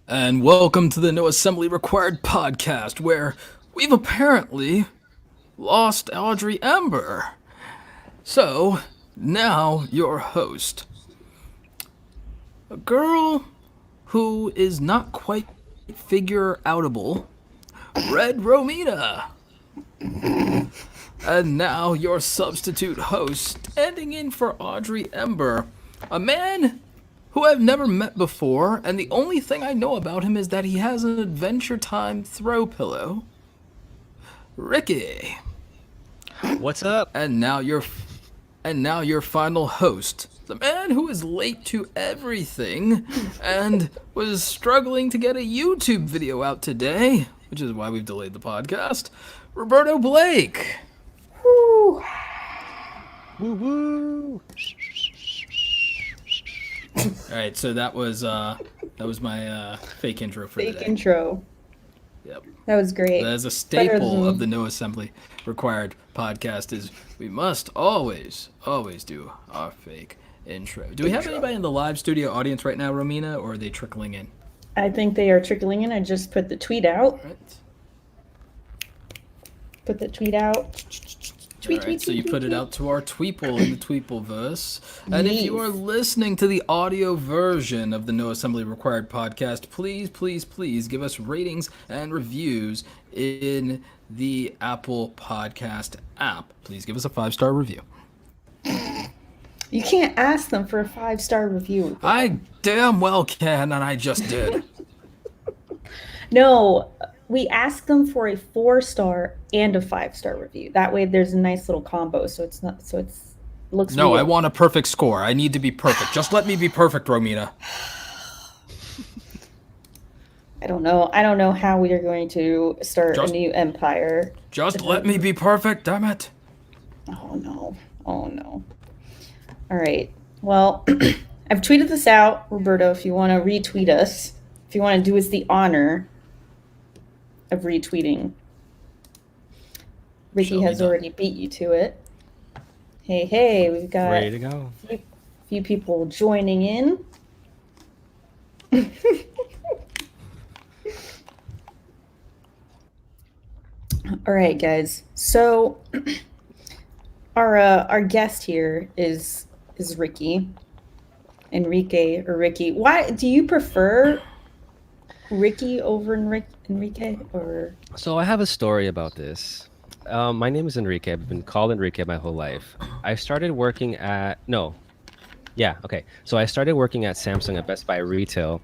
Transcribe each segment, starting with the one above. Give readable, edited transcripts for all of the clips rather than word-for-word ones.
And welcome to the No Assembly Required podcast, where we've apparently lost Audrey Ember. So, now your host. A girl who is not quite figure outable, Red Romina. And now your substitute host, standing in for Audrey Ember, a man who I've never met before, and the only thing I know about him is that he has an Adventure Time throw pillow. Ricky. What's up? And now your final host, the man who is late to everything and was struggling to get a YouTube video out today, which is why we've delayed the podcast, Roberto Blake. Woo. Woo woo! All right, so that was my fake intro for Fake today. intro. Yep. That was great. That is a staple of the No Assembly Required podcast. Is we must always do our fake intro. Do we have anybody in the live studio audience right now, Romina, or are they trickling in? I think they are trickling in. I just put the tweet out. Right. Put the tweet out. Tweet, All right, so you tweet, put tweet. it out to our tweeple in the Tweepleverse. And if you are listening to the audio version of the No Assembly Required podcast, please give us ratings and reviews in the Apple Podcast app. Please give us a 5-star review. You can't ask them for a 5-star review. I damn well can, and I just did. No, we ask them for a 4-star and a 5-star review. That way there's a nice little combo, so it's looks No, real. I want a perfect score. I need to be perfect. Just let me be perfect, Romina. I don't know how we are going to start a new empire. Just let me be perfect, damn it. Oh no. All right. Well, I've tweeted this out, Roberto, if you want to retweet us, if you want to do us the honor of retweeting. Ricky has already beat you to it. Hey, we've got Ready to go. a few people joining in. All right, guys. So our guest here is Ricky. Enrique or Ricky. Why do you prefer Ricky over Enrique or? So I have a story about this. My name is Enrique. I've been called Enrique my whole life. I started working at So I started working at Samsung at Best Buy Retail,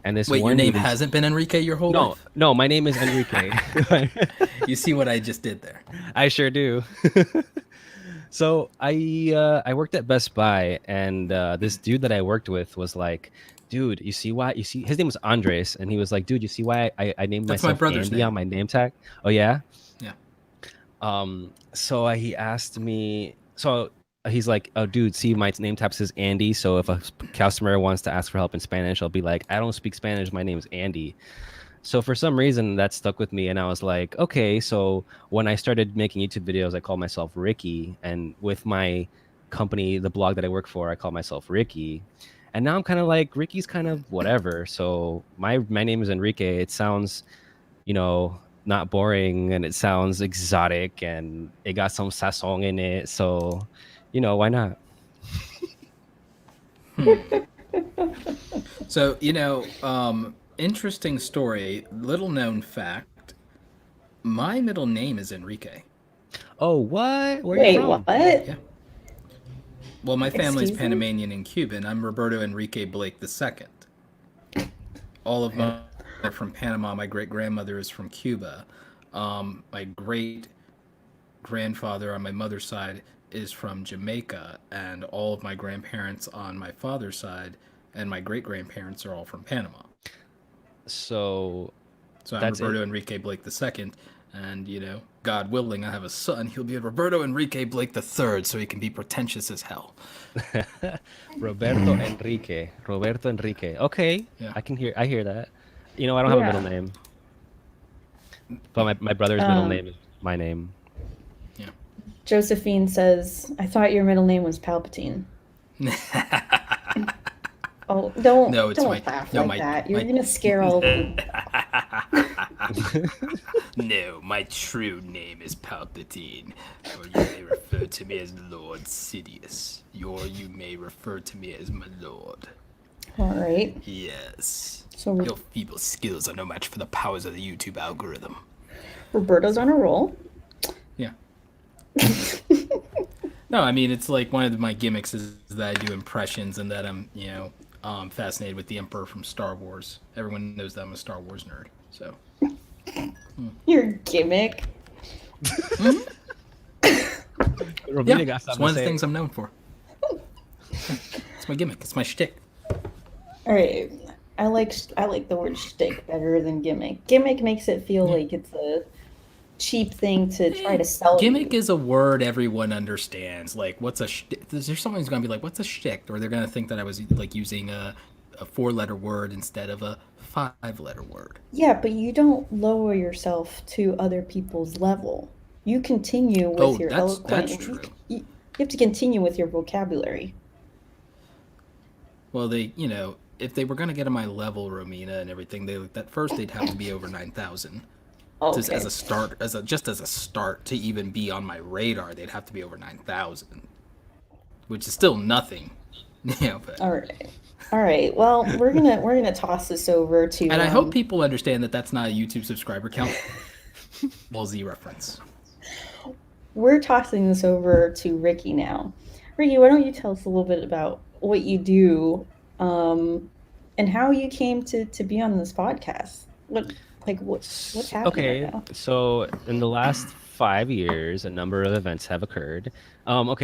and this Wait, one your name dude- hasn't been Enrique your whole life? No, my name is Enrique. You see what I just did there? I sure do. So I worked at Best Buy, and this dude that I worked with was like, dude, you see his name was Andres, and he was like, dude, you see why I named That's my myself brother's Andy name. on my name tag? Oh yeah. Yeah. So he asked me, so he's like, oh dude, see my name tag says Andy, so if a customer wants to ask for help in Spanish, I'll be like, I don't speak Spanish, my name's Andy. So for some reason that stuck with me, and I was like, okay, so when I started making YouTube videos, I called myself Ricky, and with my company, the blog that I work for, I call myself Ricky. And now I'm kind of like, Ricky's kind of whatever. So my name is Enrique. It sounds, not boring, and it sounds exotic, and it got some sazon in it. So, why not? So, interesting story, little known fact. My middle name is Enrique. Oh, what? Where are Wait, you from? what? Yeah. Well, my family's Excuse me? Panamanian and Cuban. I'm Roberto Enrique Blake II. All of my are from Panama. My great-grandmother is from Cuba. My great-grandfather on my mother's side is from Jamaica, and all of my grandparents on my father's side and my great-grandparents are all from Panama. So So I'm That's Roberto Enrique Blake II, and God willing, I have a son. He'll be Roberto Enrique Blake III, so he can be pretentious as hell. Roberto Enrique. Okay, Yeah. I hear that. I don't have a middle Yeah. name, but my brother's middle name is my name. Yeah. Josephine says, I thought your middle name was Palpatine. Oh, No, it's don't laugh like that. You're my gonna scare all the. No, my true name is Palpatine, or you may refer to me as Lord Sidious, or you may refer to me as my lord. All right. Yes. So Your feeble skills are no match for the powers of the YouTube algorithm. Roberto's on a roll. Yeah. No, I mean, it's like one of my gimmicks is that I do impressions and that I'm, fascinated with the Emperor from Star Wars. Everyone knows that I'm a Star Wars nerd. So. Your gimmick. Romina Yeah, got it's something one to of the say. things I'm known for. It's my gimmick. It's my shtick. All right. I like the word shtick better than gimmick. Gimmick makes it feel like it's a cheap thing to try to sell. Gimmick is a word everyone understands. Like, what's a shtick? There's someone who's going to be like, what's a shtick? Or they're going to think that I was like using a 4-letter word instead of a 5-letter word. Yeah, but you don't lower yourself to other people's level. You continue with your eloquent. That's true. You have to continue with your vocabulary. Well, if they were going to get on my level, Romina, and everything, at first they'd have to be over 9,000. Okay. Just as a start to even be on my radar, they'd have to be over 9,000, which is still nothing. Yeah, but. All right. Well, we're gonna toss this over to. And I hope people understand that that's not a YouTube subscriber count. Well, Z reference. We're tossing this over to Ricky now. Ricky, why don't you tell us a little bit about what you do, and how you came to be on this podcast? What's happening right now? So in the last 5 years, a number of events have occurred. Back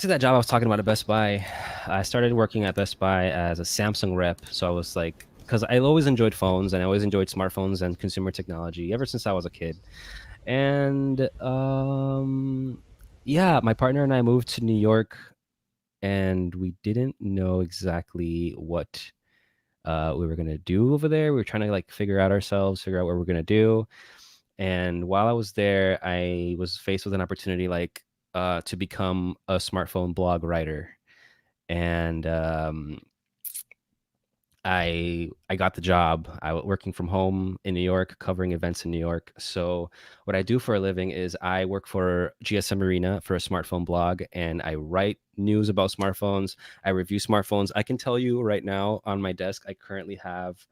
to that job I was talking about at Best Buy. I started working at Best Buy as a Samsung rep. So I was like, because I always enjoyed phones and I always enjoyed smartphones and consumer technology ever since I was a kid. And my partner and I moved to New York, and we didn't know exactly what we were going to do over there. We were trying to figure out what we're going to do. And while I was there, I was faced with an opportunity to become a smartphone blog writer. And I got the job. I was working from home in New York, covering events in New York. So what I do for a living is I work for GSM Arena for a smartphone blog, and I write news about smartphones. I review smartphones. I can tell you right now on my desk, I currently have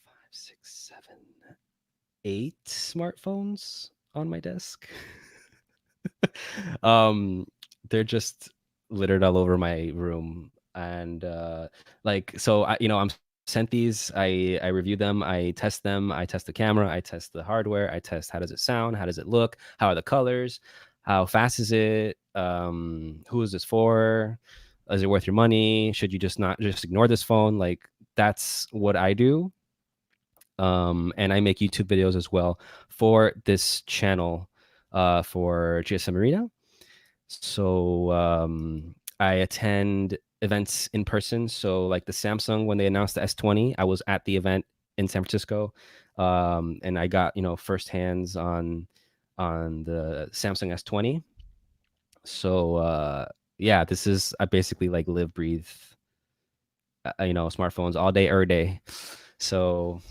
5, 6, 7, 8 smartphones on my desk. They're just littered all over my room. And I'm sent these, I review them, I test them, I test the camera, I test the hardware, I test how does it sound, how does it look, how are the colors, how fast is it, who is this for, is it worth your money, should you just ignore this phone? That's what I do. And I make YouTube videos as well for this channel, for GSM Arena. So I attend events in person. So like the Samsung, when they announced the S20, I was at the event in San Francisco, and I got first hands on the Samsung S20. So this is I basically live, breathe, smartphones all day, every day. So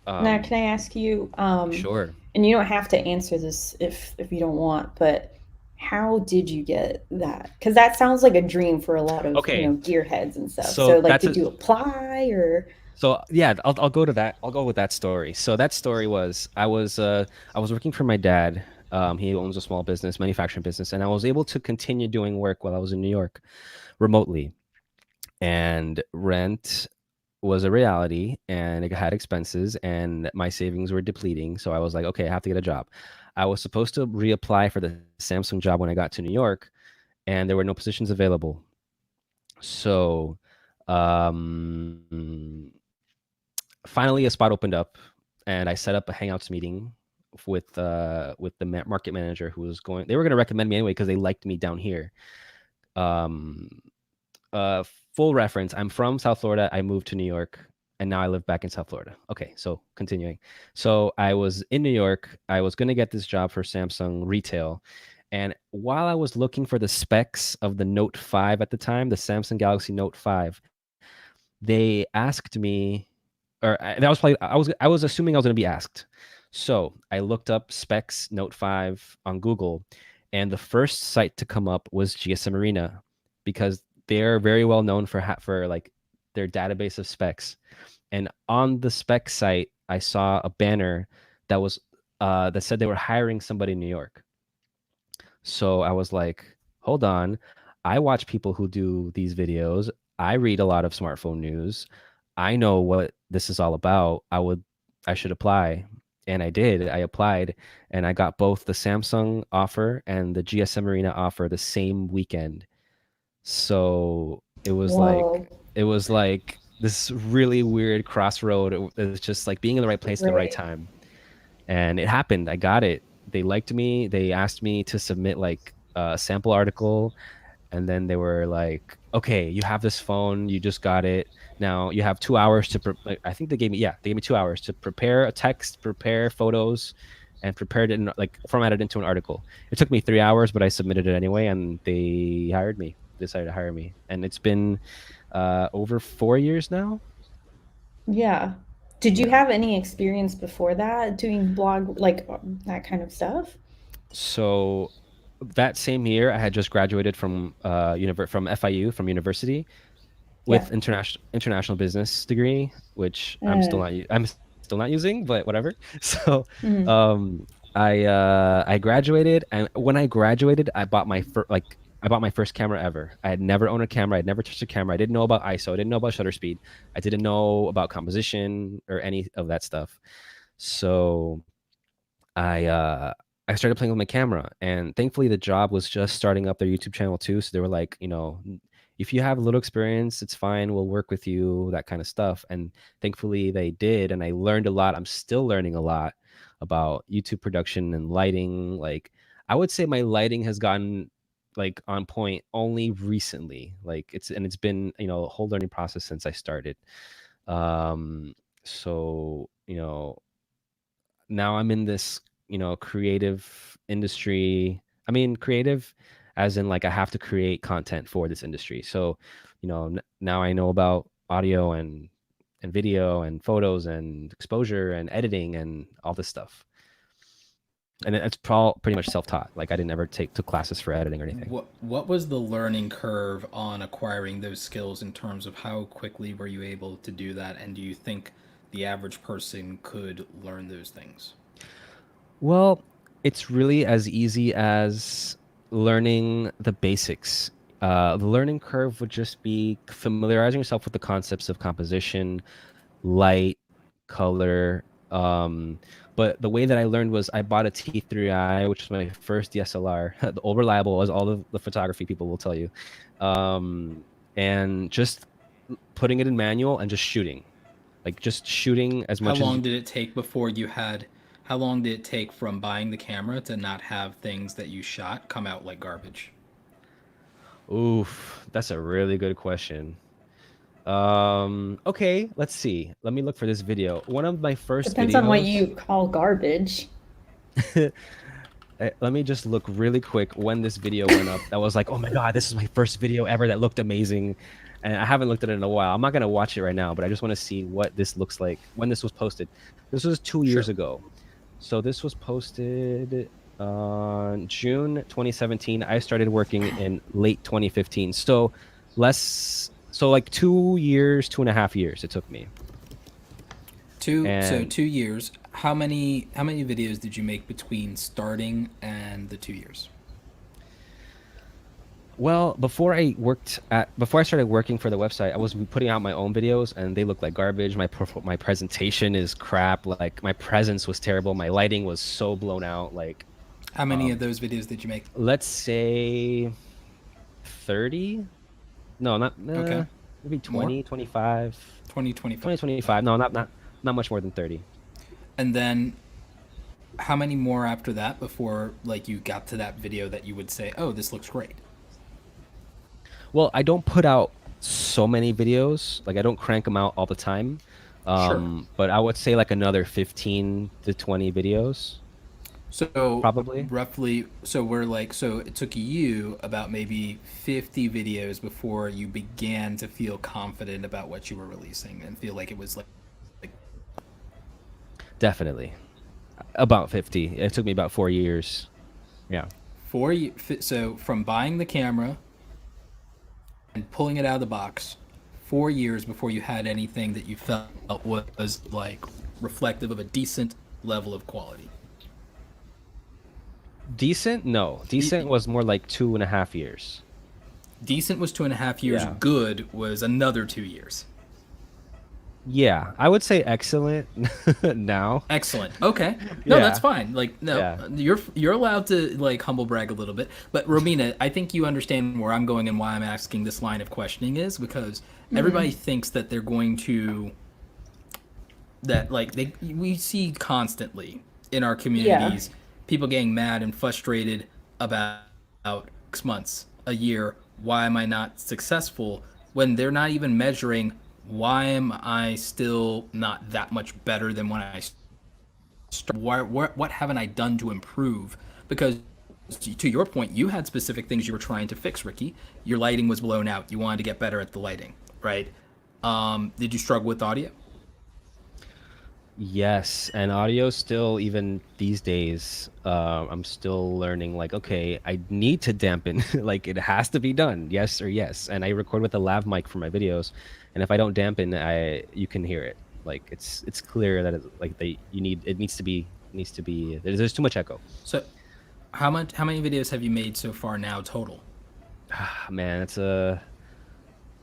now, can I ask you? Sure. And you don't have to answer this if you don't want, but how did you get that? Because that sounds like a dream for a lot of gearheads and stuff. So did you apply or? So yeah, I'll go to that. I'll go with that story. So that story was I was working for my dad. He owns a small business, manufacturing business, and I was able to continue doing work while I was in New York remotely. And rent was a reality, and it had expenses, and my savings were depleting. So I was like, okay, I have to get a job. I was supposed to reapply for the Samsung job when I got to New York, and there were no positions available. So finally a spot opened up, and I set up a Hangouts meeting with the market manager who was going. They were going to recommend me anyway because they liked me down here. Full reference, I'm from South Florida. I moved to New York, and now I live back in South Florida. Okay, so continuing. So I was in New York. I was going to get this job for Samsung retail, And while I was looking for the specs of the Note 5 at the time, the Samsung Galaxy Note 5, they asked me, or that was probably I was assuming I was going to be asked. So I looked up specs Note 5 on Google, and the first site to come up was GSM Arena, because they're very well known for like their database of specs. And on the spec site, I saw a banner that was that said they were hiring somebody in New York. So I was like, hold on. I watch people who do these videos. I read a lot of smartphone news. I know what this is all about. I should apply. And I did. I applied and I got both the Samsung offer and the GSM Arena offer the same weekend. So Whoa. it was like this really weird crossroad. It was just like being in the right place at the right time. And it happened. I got it. They liked me. They asked me to submit like a sample article, and then they were like, "Okay, you have this phone. You just got it. Now you have 2 hours to." I think they gave me 2 hours to prepare a text, prepare photos, and prepared it in, like formatted into an article. It took me 3 hours, but I submitted it anyway, and they hired me. Decided to hire me, and it's been over 4 years now. Yeah. Did you have any experience before that doing blog, like that kind of stuff? So that same year, I had just graduated from from FIU, from university, with Yeah. international business degree, which I'm still not using, but whatever. So Mhm. um, I graduated, and when I graduated, I bought my first camera ever. I had never owned a camera. I'd never touched a camera. I didn't know about ISO. I didn't know about shutter speed. I didn't know about composition or any of that stuff. So I uh I started playing with my camera, and thankfully the job was just starting up their YouTube channel too. So they were like, if you have a little experience, it's fine. We'll work with you, that kind of stuff. And thankfully they did, and I learned a lot. I'm still learning a lot about YouTube production and lighting. Like I would say my lighting has gotten like on point only recently. Like it's been, a whole learning process since I started. Um so, now I'm in this, creative industry. I mean, creative as in like I have to create content for this industry. So, now I know about audio and video and photos and exposure and editing and all this stuff. And it's pretty much self-taught. Like I didn't ever took classes for editing or anything. What was the learning curve on acquiring those skills in terms of how quickly were you able to do that, and do you think the average person could learn those things? Well, it's really as easy as learning the basics. The learning curve would just be familiarizing yourself with the concepts of composition, light, color. But the way that I learned was I bought a T3i, which was my first DSLR, the old reliable, as all of the photography people will tell you, and just putting it in manual and just shooting as How much as. long did it take before you had? How long did it take from buying the camera to not have things that you shot come out like garbage? Oof, that's a really good question. Okay, let's see. Let me look for this video. One of my first Depends on what videos. you call garbage. Let me just look really quick when this video went up. That was like, oh my God, this is my first video ever that looked amazing. And I haven't looked at it in a while. I'm not going to watch it right now, but I just want to see what this looks like when this was posted. This was 2 years ago. So this was posted on June 2017. I started working in late 2015. So like 2 years, 2.5 years it took me. So 2 years. How many videos did you make between starting and the 2 years? Well, before I started working for the website, I was putting out my own videos, and they look like garbage. My presentation is crap. Like my presence was terrible. My lighting was so blown out. Like, How many of those videos did you make? let's say 30. No, not Okay. maybe More? 20, 25. 2025. 25. No, not much more than 30. And then how many more after that before like you got to that video that you would say, "Oh, this looks great"? Well, I don't put out so many videos. Like I don't crank them out all the time. Sure. But I would say like another 15 to 20 videos. So probably. roughly, so we're like, so it took you about maybe 50 videos before you began to feel confident about what you were releasing and feel like it was like Definitely. About 50. It took me about 4 years. Yeah. so from buying the camera and pulling it out of the box, 4 years before you had anything that you felt was like reflective of a decent level of quality. Decent? No. Decent was more like 2.5 years. Decent was 2.5 years. Yeah. Good was another 2 years. Yeah, I would say excellent now. Excellent. Okay. No, Yeah. that's fine. Like, no, Yeah. you're allowed to like humble brag a little bit. But Romina, I think you understand where I'm going and why I'm asking this line of questioning is because everybody thinks that they're going to we see constantly in our communities people getting mad and frustrated about 6 months, a year. Why am I not successful? When they're not even measuring why am I still not that much better than when I started? What haven't I done to improve? Because to your point, you had specific things you were trying to fix, Ricky. Your lighting was blown out. You wanted to get better at the lighting, right? Did you struggle with audio? Yes, and audio still, even these days, I'm still learning. Like, okay, I need to dampen. Like, it has to be done. Yes or yes. And I record with a lav mic for my videos, and if I don't dampen, you can hear it. Like, it's clear that it needs to be there's too much echo. So, how many videos have you made so far now total? Man, that's a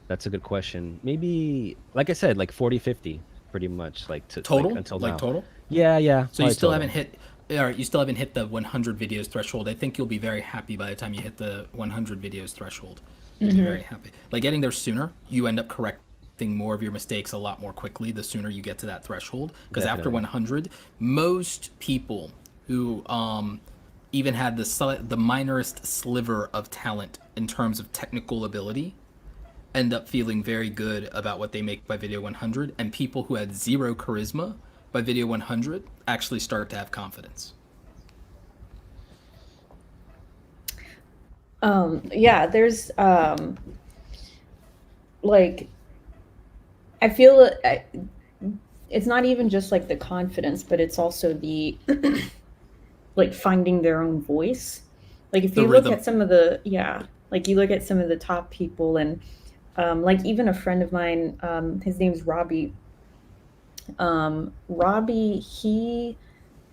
good question. Maybe, like I said, like 40, 50. Pretty much like Total? like, until like now. total? Yeah. So you still total. haven't hit. All right, you still haven't hit the 100 videos threshold. I think you'll be very happy by the time you hit the 100 videos threshold. You'll be very happy. Like getting there sooner, you end up correcting more of your mistakes a lot more quickly the sooner you get to that threshold. Because after 100, most people who even had the minorest sliver of talent in terms of technical ability end up feeling very good about what they make by video 100, and people who had zero charisma by video 100 actually start to have confidence. Yeah, there's like I feel it's not even just like the confidence, but it's also the like finding their own voice. Like if you look at some of the like you look at some of the top people and like even a friend of mine, his name's Robbie. Robbie, he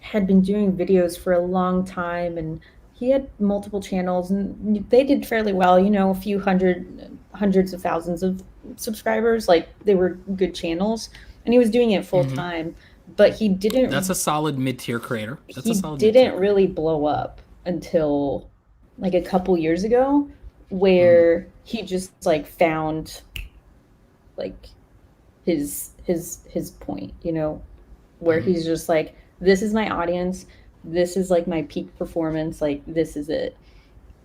had been doing videos for a long time and he had multiple channels and they did fairly well, you know, a few hundreds of thousands of subscribers. Like they were good channels and he was doing it full time, but he didn't. That's a solid mid-tier creator. He didn't really blow up until like a couple years ago where he just like found like his point, you know, where he's just like, this is my audience, this is like my peak performance, like this is it.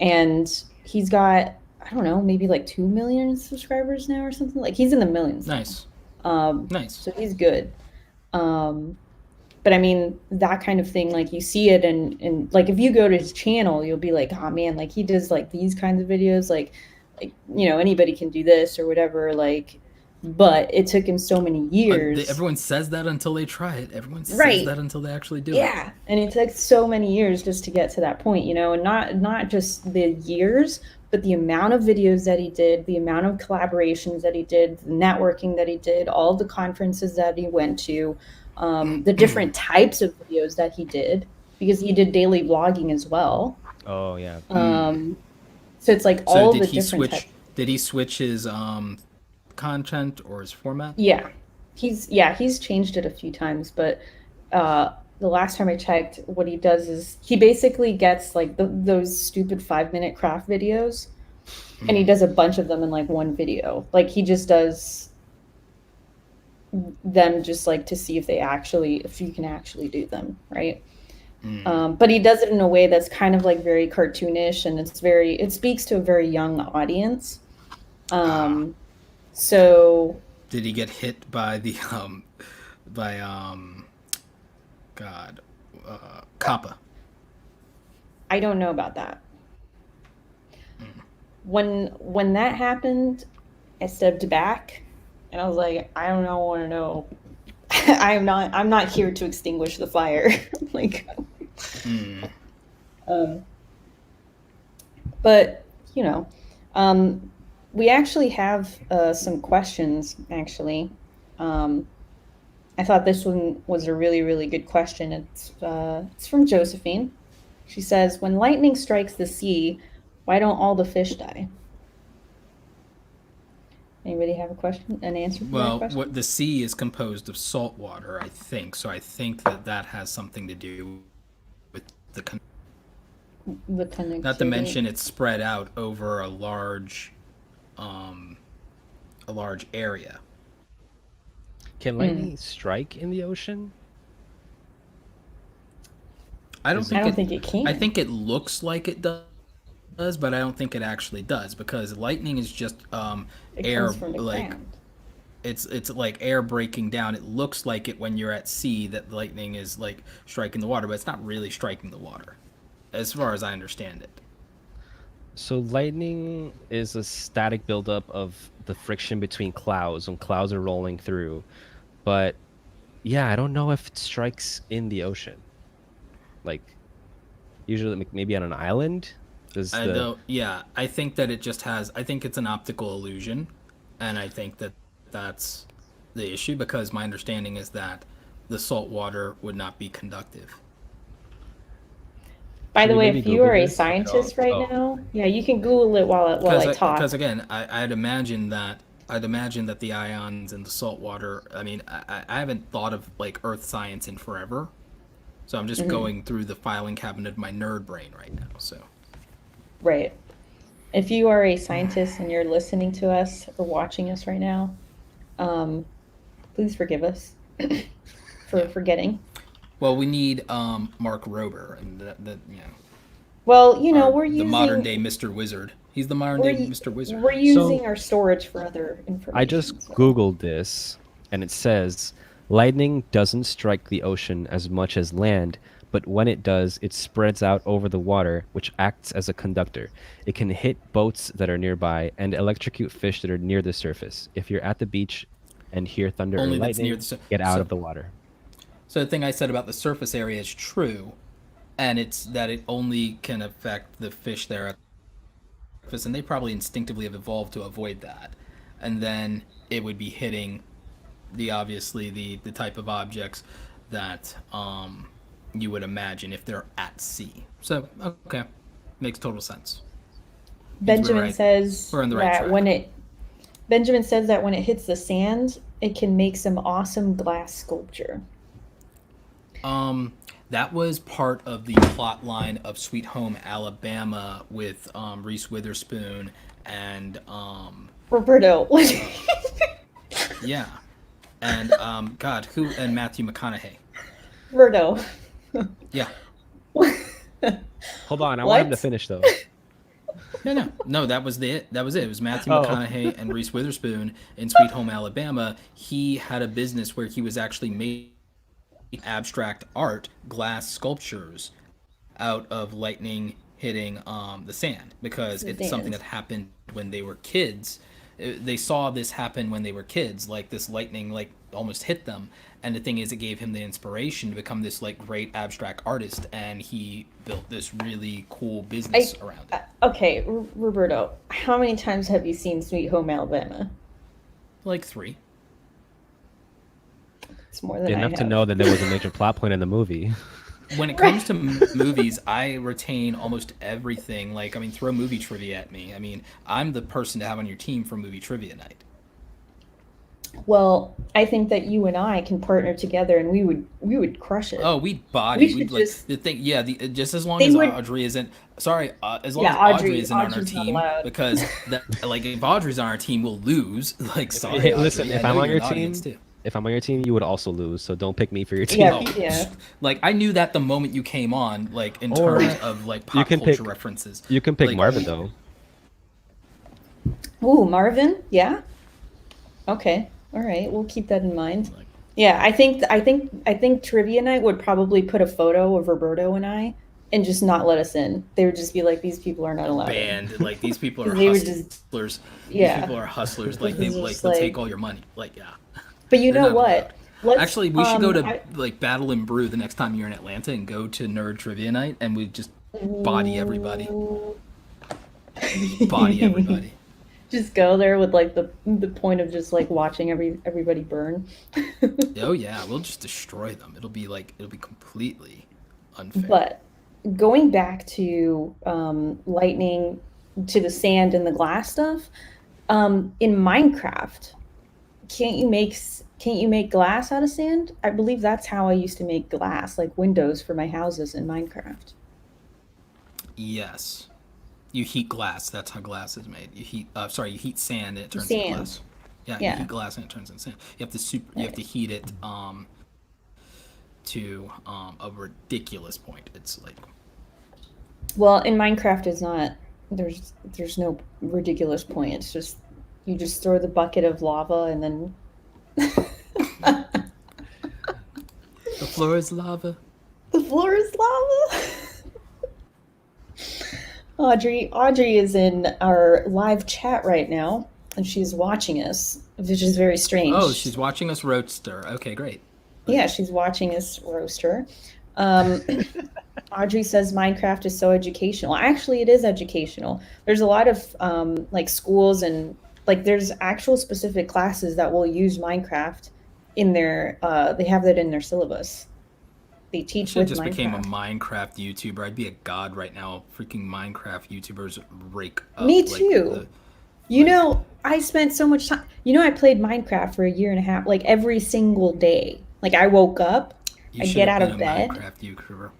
And he's got, I don't know, maybe like 2 million subscribers now or something. Like he's in the millions. Nice. Nice. So he's good. But I mean, that kind of thing, like you see it and like if you go to his channel, you'll be like, oh man, like he does like these kinds of videos, like you know, anybody can do this or whatever, like, but it took him so many years. Everyone says that until they try it. Everyone says that until they actually do it. Yeah, and it took so many years just to get to that point, you know, and not just the years, but the amount of videos that he did, the amount of collaborations that he did, the networking that he did, all the conferences that he went to, the different types of videos that he did, because he did daily vlogging as well. Oh yeah. So it's like all the different types. Did he switch his content or his format? Yeah, he's changed it a few times, but the last time I checked, what he does is he basically gets like those stupid 5-minute craft videos, and he does a bunch of them in like one video. Like he just does them just like to see if you can actually do them, right? But he does it in a way that's kind of like very cartoonish, and it speaks to a very young audience. So did he get hit by the Kappa? I don't know about that. When that happened, I stepped back and I was like, I don't know, want to know. I'm not here to extinguish the fire. Like, but you know, we actually have some questions. Actually, I thought this one was a really, really good question. It's from Josephine. She says, "When lightning strikes the sea, why don't all the fish die?" Anybody have an answer for that question? Well, the sea is composed of salt water, I think. So I think that has something to do with the connectivity. Not to mention it's spread out over a large area. Can lightning strike in the ocean? I don't think it can. I think it looks like it does, but I don't think it actually does, because lightning is just air, like ground. It's like air breaking down. It looks like it when you're at sea, that lightning is like striking the water, but it's not really striking the water, as far as I understand it. So lightning is a static buildup of the friction between clouds when clouds are rolling through. But yeah, I don't know if it strikes in the ocean. Like usually maybe on an island. I think that it just has. I think it's an optical illusion, and I think that that's the issue, because my understanding is that the salt water would not be conductive. By the way, if you are a scientist right now, yeah, you can Google it while I talk. Because again, I'd imagine that the ions in the salt water. I mean, I haven't thought of like earth science in forever, so I'm just going through the filing cabinet of my nerd brain right now. So, right, if you are a scientist and you're listening to us or watching us right now, please forgive us for forgetting. Well, we need Mark Rober, and that you know. Well, you know, we're using the modern day Mr. Wizard. He's the modern day Mr. Wizard. We're using our storage for other information. I just Googled this, and it says lightning doesn't strike the ocean as much as land, but when it does, it spreads out over the water, which acts as a conductor. It can hit boats that are nearby and electrocute fish that are near the surface. If you're at the beach and hear thunder or lightning, get out of the water. So the thing I said about the surface area is true, and it's that it only can affect the fish there at the surface, and they probably instinctively have evolved to avoid that. And then it would be hitting the type of objects that you would imagine if they're at sea. So, okay, makes total sense. Benjamin says that when it hits the sand, it can make some awesome glass sculpture. That was part of the plot line of Sweet Home Alabama with Reese Witherspoon and Roberto. Yeah, and and Matthew McConaughey. Roberto. Yeah. Hold on, I want him to finish though. No, that was it. It was Matthew McConaughey and Reese Witherspoon in Sweet Home Alabama. He had a business where he was actually making abstract art, glass sculptures, out of lightning hitting the sand, because it's something that happened when they were kids. They saw this happen when they were kids, like this lightning like almost hit them, and the thing is, it gave him the inspiration to become this like great abstract artist, and he built this really cool business around it. Okay, Roberto, how many times have you seen Sweet Home Alabama? Like 3. It's more than enough to know that there was a major plot point in the movie. When it comes to movies, I retain almost everything. Like, I mean, throw movie trivia at me. I mean, I'm the person to have on your team for movie trivia night. Well, I think that you and I can partner together, and we would crush it. Oh, we'd body. We'd like the thing. Yeah, just as long as Audrey isn't. Sorry, as long as Audrey isn't on our team, because like if Audrey's on our team, we'll lose. Like, sorry. Hey, listen, if I'm on your team. If I'm on your team, you would also lose, so don't pick me for your team. Yeah. Like, I knew that the moment you came on, like, in terms of, like, pop culture references. You can pick like, Marvin, though. Ooh, Marvin? Yeah? Okay. All right. We'll keep that in mind. Yeah, I think trivia night would probably put a photo of Roberto and I and just not let us in. They would just be like, these people are not allowed Banned. Like, these people are They were hustlers. yeah. These people are hustlers. Like, This is they'll just like- take all your money. Like, yeah. But you They're know not what? allowed. Let's, Actually, we should go to I- like Battle and Brew the next time you're in Atlanta and go to Nerd Trivia Night and we just body everybody. Body everybody. just go there with like the point of just like watching everybody burn. Oh yeah, we'll just destroy them. It'll be completely unfair. But going back to lightning, to the sand and the glass stuff, in Minecraft, can't you make glass out of sand? I believe that's how I used to make glass, like windows for my houses in Minecraft. Yes. You heat glass. That's how glass is made. You heat sand and it turns Sand. into glass. Yeah, Yeah. you heat glass and it turns into sand. You have to heat it to a ridiculous point. It's like, Well, in Minecraft is not, there's no ridiculous point. It's just you just throw the bucket of lava and then the floor is lava. the floor is lava. Audrey is in our live chat right now, and she's watching us, which is very strange. Oh, she's watching us roaster. Okay, great. Yeah, she's watching us roast her. Audrey says Minecraft is so educational. Actually, it is educational. There's a lot of like schools and like there's actual specific classes that will use Minecraft in their. They have that in their syllabus. They teach Should with just Minecraft. became a Minecraft YouTuber. I'd be a god right now. Freaking Minecraft YouTubers rake up. Me like, too. You know, I spent so much time. You know, I played Minecraft for a year and a half, like every single day. Like I woke up, You I'd should get have out been of a bed, Minecraft YouTuber.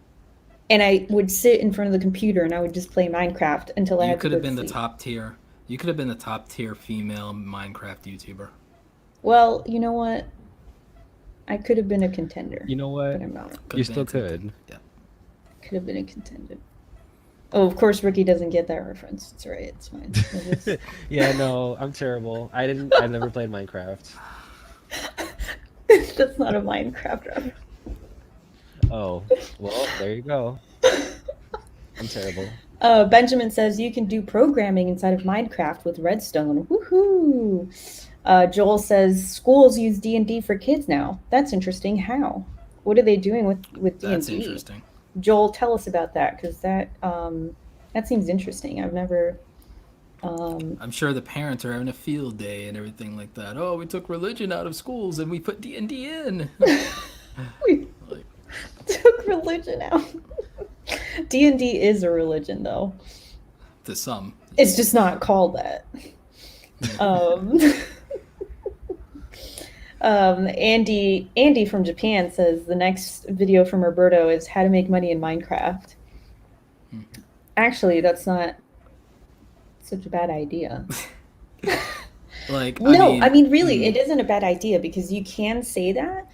and I would sit in front of the computer and I would just play Minecraft until I You had to could go have to been the sleep. top tier. You could have been the top tier female Minecraft YouTuber. Well, you know what? I could have been a contender. You know what? But I'm not. Could You have still been something. could. Yeah. Could have been a contender. Oh, of course, Ricky doesn't get that reference. It's all right. It's fine. It is- Yeah, no, I'm terrible. I never played Minecraft. That's not a Minecraft reference. Oh, well, there you go. I'm terrible. Benjamin says you can do programming inside of Minecraft with Redstone. Woohoo! Joel says schools use D&D for kids now. That's interesting. How? What are they doing with D&D? That's interesting. Joel, tell us about that because that seems interesting. I've never. I'm sure the parents are having a field day and everything like that. Oh, we took religion out of schools and we put D&D in. We Like, took religion out. D&D is a religion, though. to some. It's just not called that. Andy from Japan says the next video from Roberto is how to make money in Minecraft. Actually, that's not such a bad idea. Like, No, I mean, really, it isn't a bad idea because you can say that,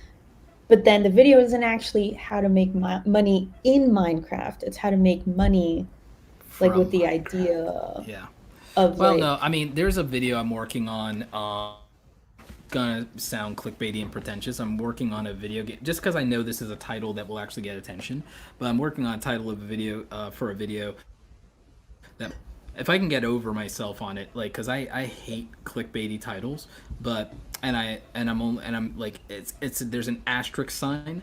but then the video isn't actually how to make money in Minecraft. It's how to make money, like from with the Minecraft. idea Yeah. of Well, like. no, I mean, there's a video I'm working on. Gonna sound clickbaity and pretentious. I'm working on a video game just because I know this is a title that will actually get attention. But I'm working on a title of a video for a video that if I can get over myself on it, like, because I hate clickbaity titles, but I'm like it's there's an asterisk sign,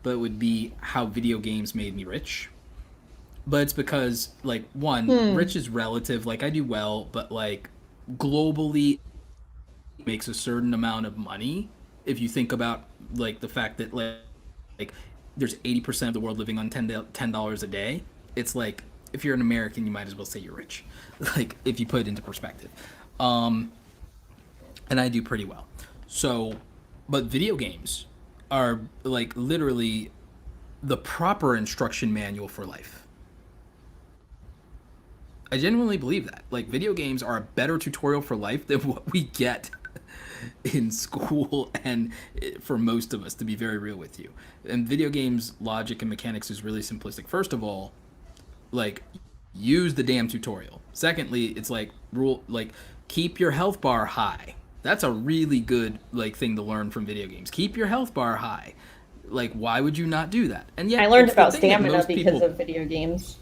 but it would be how video games made me rich. But it's because like rich is relative. Like I do well, but like globally makes a certain amount of money if you think about like the fact that like there's 80% of the world living on $10 a day. It's like if you're an American you might as well say you're rich, like if you put it into perspective. And I do pretty well. So but video games are like literally the proper instruction manual for life. I genuinely believe that. Like video games are a better tutorial for life than what we get in school and for most of us, to be very real with you. And video games logic and mechanics is really simplistic. First of all, like use the damn tutorial. Secondly, it's like keep your health bar high. That's a really good like thing to learn from video games. Keep your health bar high. Like, why would you not do that? And yet, I learned it's the about thing that stamina most because people- of video games.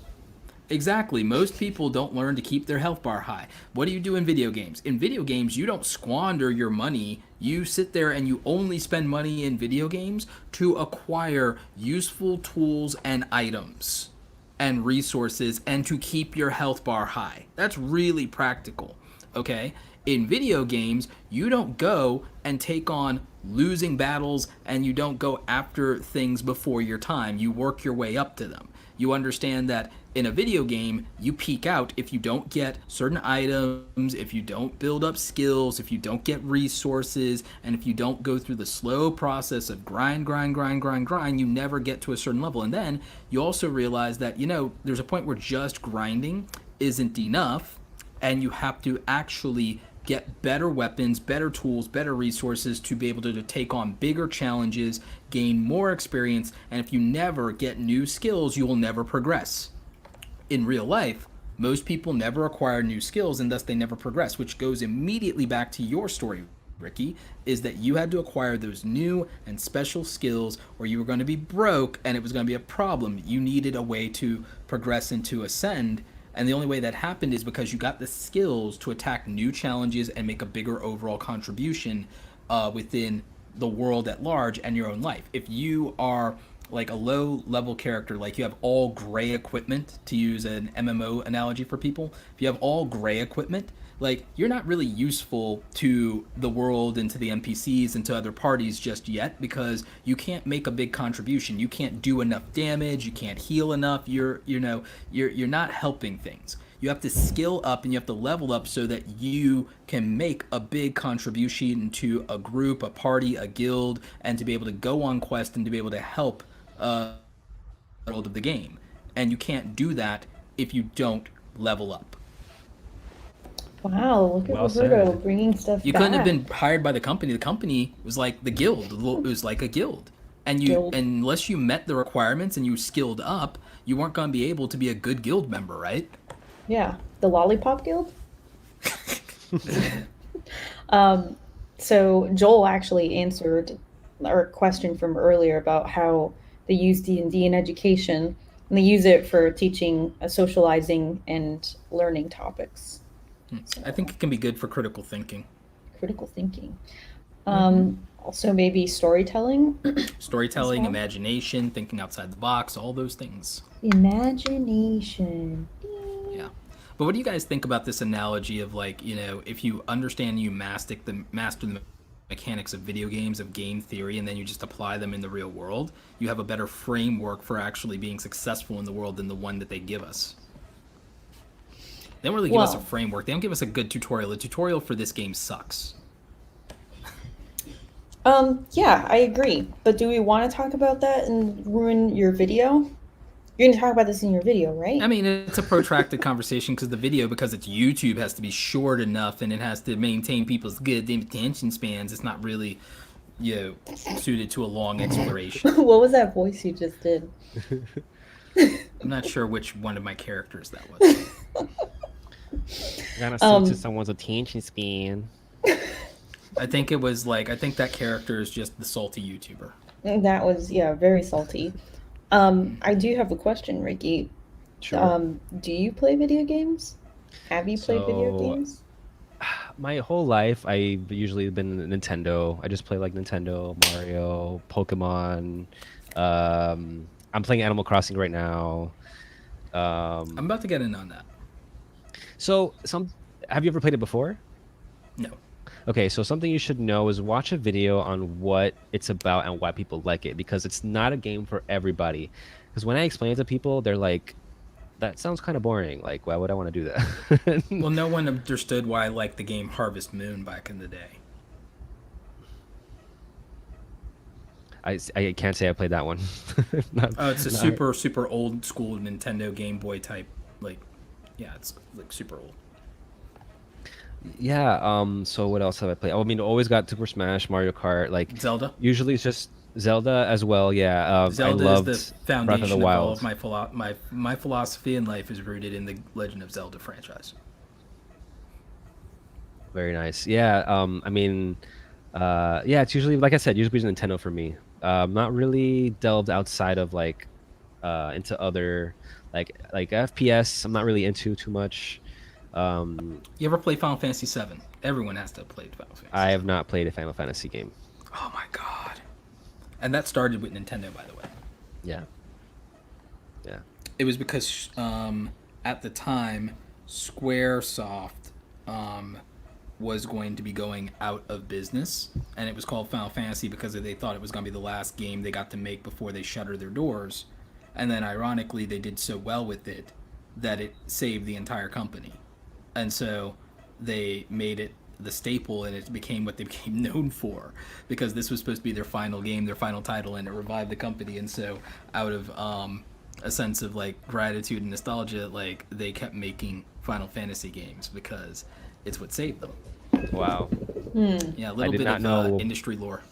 Exactly. Most people don't learn to keep their health bar high. What do you do in video games? In video games, you don't squander your money. You sit there and you only spend money in video games to acquire useful tools and items and resources and to keep your health bar high. That's really practical. Okay? In video games, you don't go and take on losing battles and you don't go after things before your time. You work your way up to them. You understand that in a video game, you peak out if you don't get certain items, if you don't build up skills, if you don't get resources, and if you don't go through the slow process of grind, you never get to a certain level. And then you also realize that, there's a point where just grinding isn't enough, and you have to actually get better weapons, better tools, better resources to be able to take on bigger challenges, gain more experience, and if you never get new skills, you will never progress. In real life, most people never acquire new skills and thus they never progress, which goes immediately back to your story, Ricky, is that you had to acquire those new and special skills or you were going to be broke and it was going to be a problem. You needed a way to progress and to ascend. And the only way that happened is because you got the skills to attack new challenges and make a bigger overall contribution within the world at large and your own life. If you are like a low level character, like you have all gray equipment, to use an MMO analogy for people, if you have all gray equipment, like you're not really useful to the world and to the NPCs and to other parties just yet because you can't make a big contribution. You can't do enough damage. You can't heal enough. You're not helping things. You have to skill up and you have to level up so that you can make a big contribution to a group, a party, a guild, and to be able to go on quest and to be able to help the world of the game. And you can't do that if you don't level up. Wow, look at Well Roberto said. bringing stuff You back. couldn't have been hired by the company. The company was like the guild. It was like a guild. And unless you met the requirements and you skilled up, you weren't going to be able to be a good guild member, right? Yeah, the Lollipop Guild. So Joel actually answered our question from earlier about how they use D&D in education, and they use it for teaching socializing and learning topics. So, I think it can be good for critical thinking. critical thinking. Also maybe storytelling. Storytelling, well. imagination, thinking outside the box, all those things. Imagination. Yeah. But what do you guys think about this analogy of like, if you understand, you master the mechanics of video games, of game theory, and then you just apply them in the real world, you have a better framework for actually being successful in the world than the one that they give us. They don't really give us a framework. They don't give us a good tutorial. The tutorial for this game sucks. Yeah, I agree. But do we want to talk about that and ruin your video? You're going to talk about this in your video, right? I mean, it's a protracted conversation because it's YouTube, has to be short enough and it has to maintain people's good attention spans. It's not really, suited to a long exploration. What was that voice you just did? I'm not sure which one of my characters that was. Gotta suit to someone's attention span. I think that character is just the salty YouTuber. That was, very salty. I do have a question, Ricky. Sure. Do you play video games? Have you played video games? My whole life, I've usually been Nintendo. I just play like Nintendo, Mario, Pokemon. I'm playing Animal Crossing right now. I'm about to get in on that. So, have you ever played it before? No. Okay, so something you should know is watch a video on what it's about and why people like it, because it's not a game for everybody. Because when I explain it to people, they're like, that sounds kind of boring. Like, why would I want to do that? Well, no one understood why I liked the game Harvest Moon back in the day. I can't say I played that one. It's a super old school Nintendo Game Boy type. It's like super old. Yeah, so what else have I played? I mean, always got Super Smash, Mario Kart, like Zelda. Usually it's just Zelda as well. Yeah, Zelda I loved is the foundation Breath of the Wild. all of my philosophy in life is rooted in the Legend of Zelda franchise. Very nice. Yeah, I mean, it's usually, like I said, usually Nintendo for me. Not really delved outside of like into other like FPS. I'm not really into too much. You ever play Final Fantasy VII? Everyone has to have played Final Fantasy I have VII. not played a Final Fantasy game. Oh my god! And that started with Nintendo, by the way. Yeah. Yeah. It was because at the time, SquareSoft was going to be going out of business, and it was called Final Fantasy because they thought it was going to be the last game they got to make before they shuttered their doors. And then, ironically, they did so well with it that it saved the entire company. And so they made it the staple, and it became what they became known for, because this was supposed to be their final game, their final title, and it revived the company. And so out of a sense of like gratitude and nostalgia, like they kept making Final Fantasy games because it's what saved them. Wow. Yeah, a little bit of industry lore.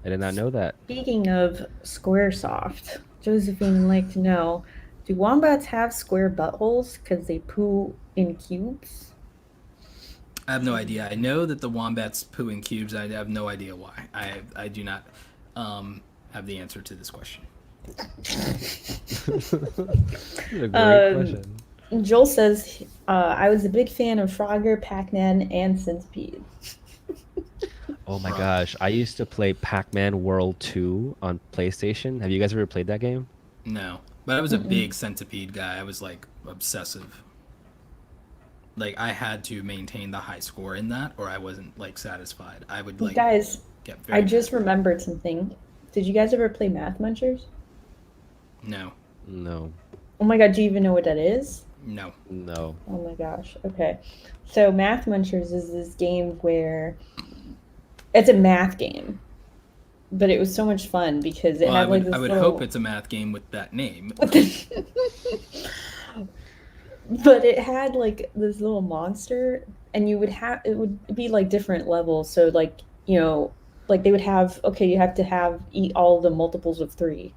I did not know that. Speaking of Squaresoft, Josephine would like to know, do wombats have square buttholes because they poo in cubes? I have no idea. I know that the wombats poo in cubes. I have no idea why. I do not have the answer to this question. A great question. Joel says, I was a big fan of Frogger, Pac-Man, and Centipede. Oh my gosh. I used to play Pac-Man World 2 on PlayStation. Have you guys ever played that game? No. But I was a big Centipede guy. I was like obsessive. Like I had to maintain the high score in that, or I wasn't like satisfied. I would like guys, get very I just remembered something. Did you guys ever play Math Munchers? No. No. Oh my god, do you even know what that is? No. No. Oh my gosh. Okay. So Math Munchers is this game where it's a math game. But it was so much fun because it had like this I would little... hope it's a math game with that name. But it had like this little monster, and it would be like different levels. So like, you know, like they would have, okay, you have to eat all the multiples of 3.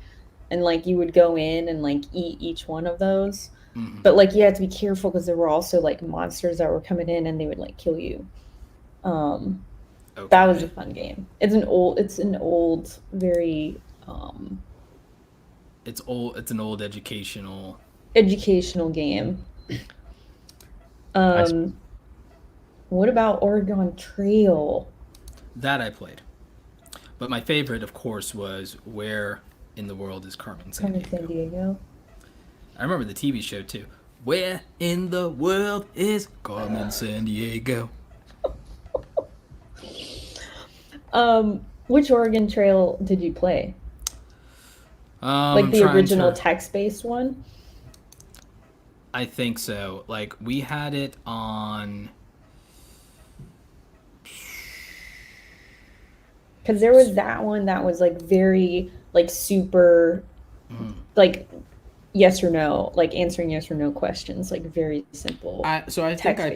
And like you would go in and like eat each one of those. Mm-hmm. But like you had to be careful because there were also like monsters that were coming in and they would like kill you. Okay. That was a fun game. It's an old, very It's an old educational game. What about Oregon Trail? That I played. But my favorite, of course, was Where in the World is Carmen Sandiego? I remember the TV show too. Where in the world is Carmen Sandiego? Which Oregon Trail did you play? Like the original text-based one? I think so. Like we had it on. Because there was that one that was like very like super, like yes or no, like answering yes or no questions, like very simple. I think I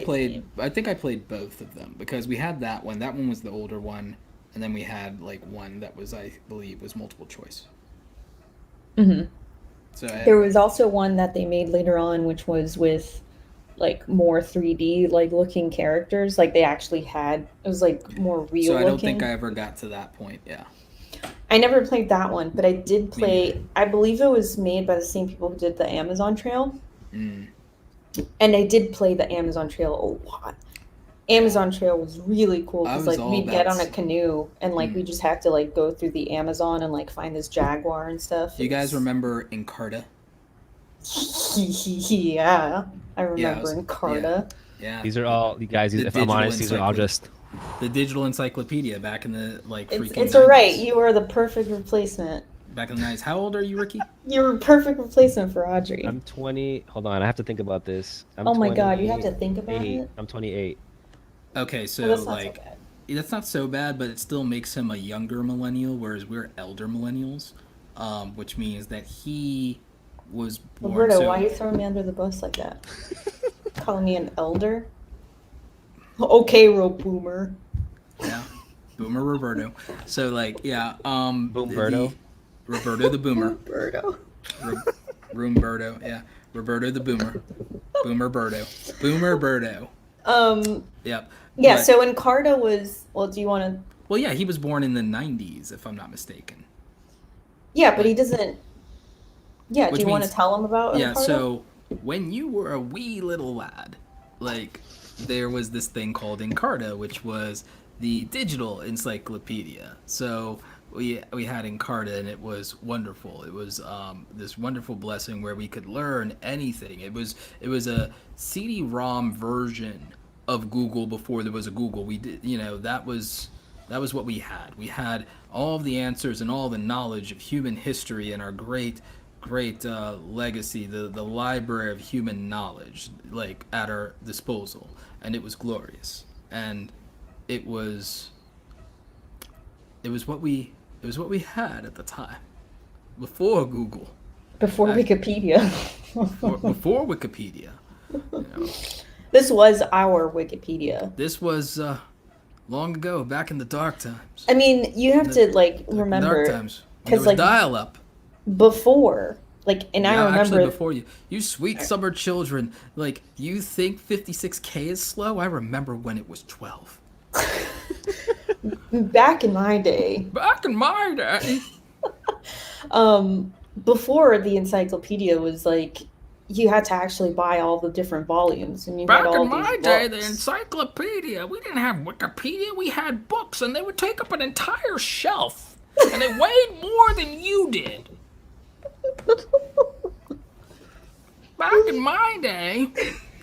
played both of them because we had that one. That one was the older one, and then we had like one that was, I believe, was multiple choice. Mm-hmm. So there was also one that they made later on, which was with like more 3D like looking characters. Like they actually had, it was like more real. So I don't think I ever got to that point. Yeah. I never played that one, but I did play. I believe it was made by the same people who did the Amazon Trail. And I did play the Amazon Trail a lot. Amazon Trail was really cool because like we'd get on a canoe and like we just had to like go through the Amazon and like find this jaguar and stuff. You guys remember Encarta? Yeah, I remember Encarta. Yeah. These are all, you guys, if I'm honest, these are all just the digital encyclopedia back in the like freaking It's all right. You are the perfect replacement. Back in the 90s. How old are you, Ricky? You're a perfect replacement for Audrey. I'm 20. Hold on, I have to think about this. Oh my god, you have to think about it? I'm 28. Okay, so that's like not so bad. That's not so bad, but it still makes him a younger millennial, whereas we're elder millennials, which means that he was born. Roberto, why are you throwing me under the bus like that? Calling me an elder? Okay, boomer. Yeah, Boomer Roberto. So like, yeah, Roberto the Boomer. Roberto. Roberto, yeah, Roberto the Boomer. Boomer Berto. Yep. Yeah, so Encarta was, well, do you want to Well, yeah, he was born in the 90s, if I'm not mistaken. Yeah, but he doesn't. Yeah, Which do you want to means- tell him about Yeah, Encarta? so when you were a wee little lad, like, there was this thing called Encarta, which was the digital encyclopedia. So we had Encarta, and it was wonderful. It was this wonderful blessing where we could learn anything. It was a CD-ROM version of Google before there was a Google. We did, that was what we had. We had all of the answers and all the knowledge of human history and our great legacy, the library of human knowledge, like, at our disposal, and it was glorious, and it was what we had at the time, before Google, Before Wikipedia. before Wikipedia. This was our Wikipedia. This was long ago, back in the dark times. I mean, you have to remember, Dark times. When there was like, dial-up. before, and I remember actually before you sweet summer children, like, you think 56K is slow? I remember when it was 12. back in my day. Back in my day. Before the encyclopedia was like, you had to actually buy all the different volumes, and you Back had all in my these day, the books. encyclopedia, we didn't have Wikipedia, we had books, and they would take up an entire shelf, and they weighed more than you did. Back in my day,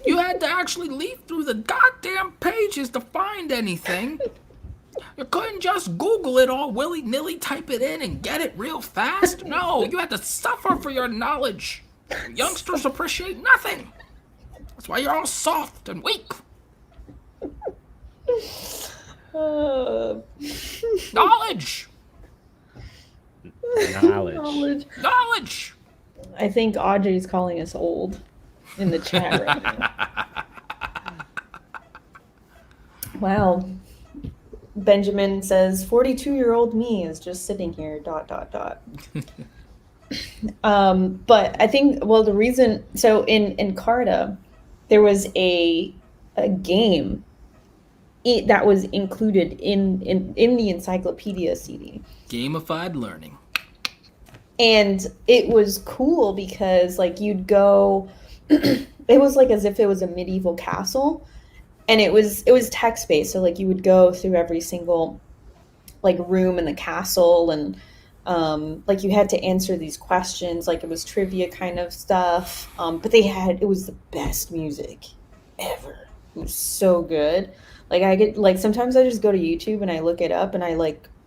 you had to actually leaf through the goddamn pages to find anything. You couldn't just Google it all willy-nilly, type it in, and get it real fast. No, you had to suffer for your knowledge. Youngsters appreciate nothing. That's why you're all soft and weak. Knowledge! Knowledge! I think Audrey's calling us old in the chat right now. Wow. Benjamin says, 42-year-old me is just sitting here, ... But I think, the reason, so in Encarta, there was a game that was included in the encyclopedia CD. Gamified learning. And it was cool because, you'd go, it was as if it was a medieval castle, and it was text-based. So, you would go through every single, room in the castle, and you had to answer these questions, it was trivia kind of stuff, but it was the best music ever. It was so good. I get, sometimes I just go to YouTube and I look it up and I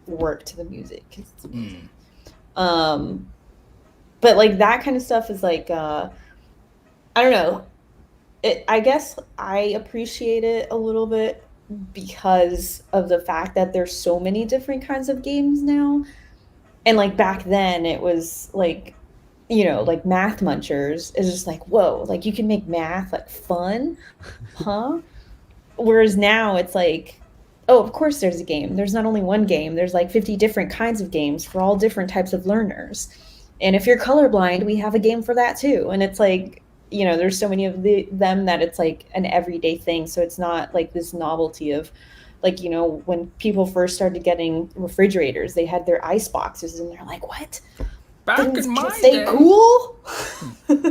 work to the music. But that kind of stuff is I don't know, I guess I appreciate it a little bit because of the fact that there's so many different kinds of games now. And back then it was math munchers is just whoa, you can make math fun, huh? Whereas now it's oh, of course there's a game. There's not only one game, there's 50 different kinds of games for all different types of learners. And if you're colorblind, we have a game for that too. And it's there's so many of them that it's an everyday thing. So it's not this novelty of when people first started getting refrigerators, they had their ice boxes and they're what? Back in my day, day, cool?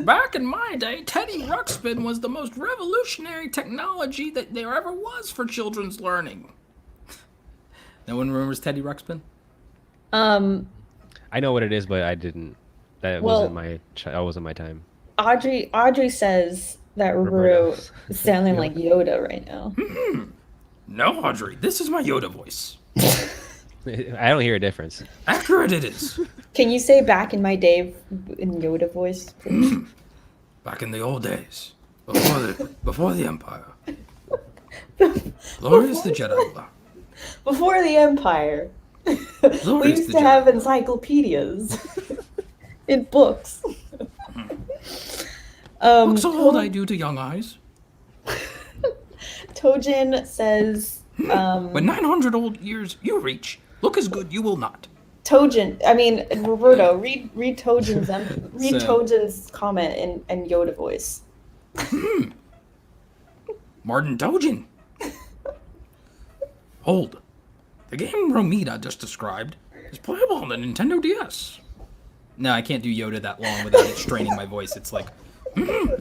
Back in my day, Teddy Ruxpin was the most revolutionary technology that there ever was for children's learning. No one remembers Teddy Ruxpin? I know what it is, but I didn't. That wasn't my time. Audrey says that Roberto is sounding like Yoda right now. No, Audrey, this is my Yoda voice. I don't hear a difference. Accurate it is. Can you say back in my day in Yoda voice, please? Back in the old days, before the Empire. Glorious the Jedi. Before the Empire. We used to have encyclopedias in books. Look so old I do to young eyes. Tojin says... when 900 old years you reach, look as good you will not. Roberto, read Tojin's Tojin's comment in Yoda voice. Martin Tojin. Hold. The game Romina just described is playable on the Nintendo DS. No, I can't do Yoda that long without it straining my voice. It's like,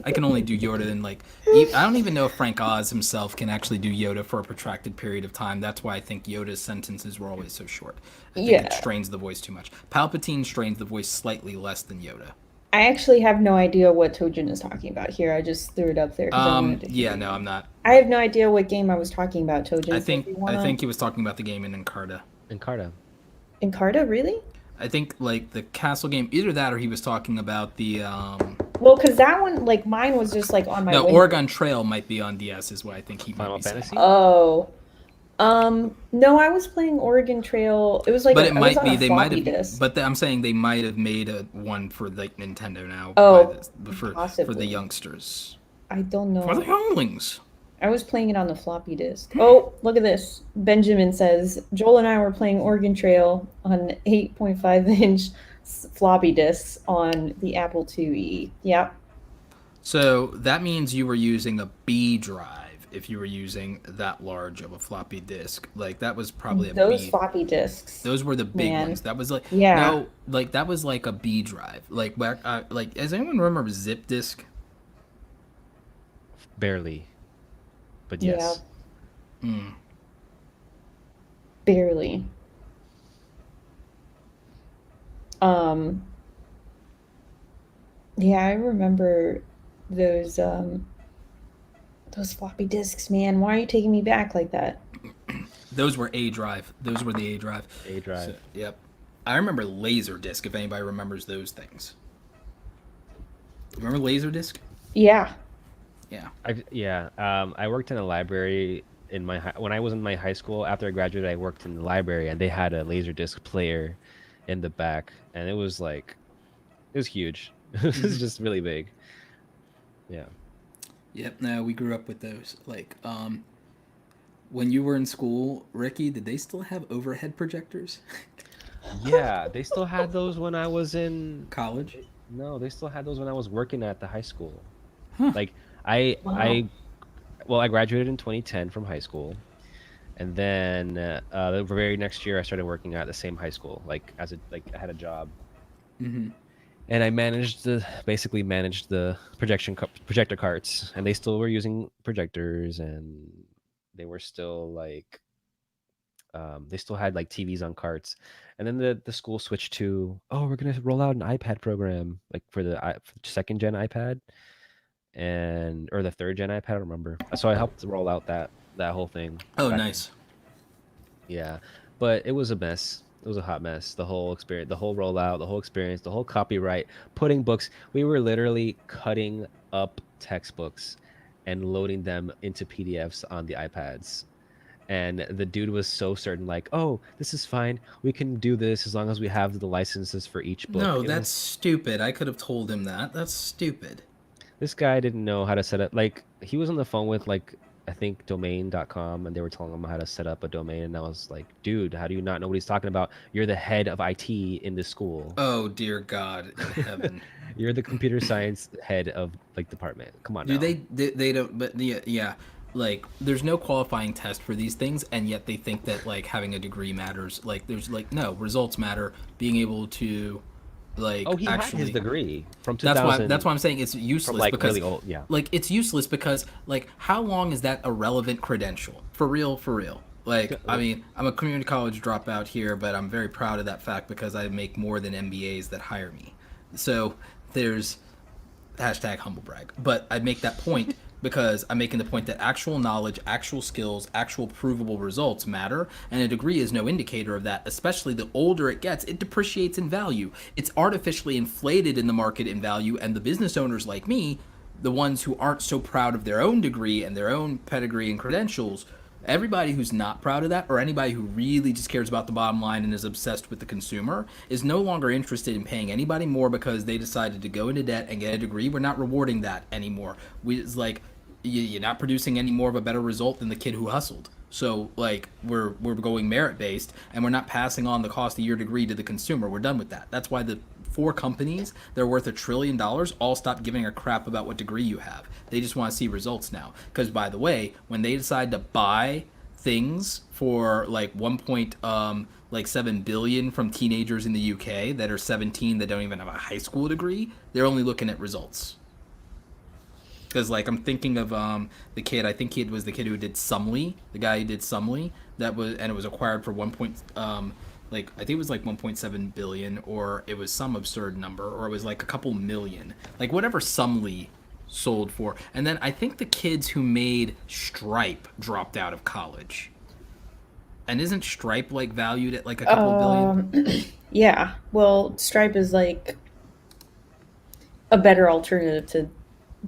I can only do Yoda in like, I don't even know if Frank Oz himself can actually do Yoda for a protracted period of time. That's why I think Yoda's sentences were always so short. I think it strains the voice too much. Palpatine strains the voice slightly less than Yoda. I actually have no idea what Tojin is talking about here. I just threw it up there. Yeah, no, I'm not. I have no idea what game I was talking about, Tojin. I think he was talking about the game in Encarta. Encarta, really? I think like the castle game, either that or he was talking about the. Well, because that one, like mine was just like on my. No, Oregon Trail might be on DS, is what I think he might Final be Fantasy. saying. Oh, no, I was playing Oregon Trail. It was like, but it might be they might have. Disc. But I'm saying they might have made one for like Nintendo now. Oh, for the youngsters. I don't know. For the younglings. I was playing it on the floppy disk. Oh, look at this. Benjamin says, Joel and I were playing Oregon Trail on 8.5-inch floppy disks on the Apple IIe. Yep. So that means you were using a B drive if you were using that large of a floppy disk. Like that was probably those floppy disks. Those were the big ones. That was like that was like a B drive. Like back does anyone remember zip disk? Barely. But yes. Yeah. Barely. Yeah, I remember those floppy disks, man. Why are you taking me back like that? Those were A drive. Those were the A drive. A drive. So, yep. I remember Laserdisc, if anybody remembers those things. Remember Laserdisc? Yeah. Yeah. I worked in a library when I was in my high school. After I graduated, I worked in the library, and they had a Laserdisc player in the back, and it was huge. It was just really big. Yeah. Yep. No, we grew up with those. Like, when you were in school, Ricky, did they still have overhead projectors? Yeah, they still had those when I was in college. No, they still had those when I was working at the high school. Huh. Like I graduated in 2010 from high school, and then the very next year I started working at the same high school. I had a job, mm-hmm. and I basically managed the projector carts, and they still were using projectors, and they were still they still had like TVs on carts. And then the school switched to, we're gonna roll out an iPad program, like for the second gen iPad. Or the third gen iPad, I don't remember. So I helped roll out that whole thing. Oh, nice. Yeah, but it was a mess. It was a hot mess. The whole experience, the whole rollout, the whole experience, the whole copyright, putting books. We were literally cutting up textbooks and loading them into PDFs on the iPads. And the dude was so certain, like, oh, this is fine. We can do this as long as we have the licenses for each book. No, that's stupid. I could have told him that. That's stupid. This guy didn't know how to set up, like, he was on the phone with, like, I think domain.com, and they were telling him how to set up a domain, and I was like, dude, how do you not know what he's talking about? You're the head of IT in this school. Oh, dear God in heaven. You're the computer science head of, like, department. Come on now. They don't, but yeah, like, there's no qualifying test for these things, and yet they think that, like, having a degree matters. Like, there's, like, no, results matter. Being able to... Like, he had his degree from 2000. That's why I'm saying it's useless. From, like, because really old, yeah. Like, it's useless because, like, how long is that a relevant credential? For real. Like, I mean, I'm a community college dropout here, but I'm very proud of that fact because I make more than MBAs that hire me. So there's #humblebrag. But I make that point because I'm making the point that actual knowledge, actual skills, actual provable results matter, and a degree is no indicator of that. Especially the older it gets, it depreciates in value. It's artificially inflated in the market in value, and the business owners like me, the ones who aren't so proud of their own degree and their own pedigree and credentials, everybody who's not proud of that, or anybody who really just cares about the bottom line and is obsessed with the consumer, is no longer interested in paying anybody more because they decided to go into debt and get a degree. We're not rewarding that anymore. It's like, you're not producing any more of a better result than the kid who hustled. So, like, we're going merit-based, and we're not passing on the cost of your degree to the consumer. We're done with that. That's why the 4 companies that are worth $1 trillion all stopped giving a crap about what degree you have. They just want to see results now. Because, by the way, when they decide to buy things for like 7 billion from teenagers in the UK that are 17 that don't even have a high school degree, they're only looking at results. Because like I'm thinking of the kid, I think it was the kid who did Sumley, the guy who did Sumley, and it was acquired for I think it was like 1.7 billion, or it was some absurd number, or it was like a couple million, like whatever Sumley sold for. And then I think the kids who made Stripe dropped out of college. And isn't Stripe like valued at like a couple billion? Yeah. Well, Stripe is like a better alternative to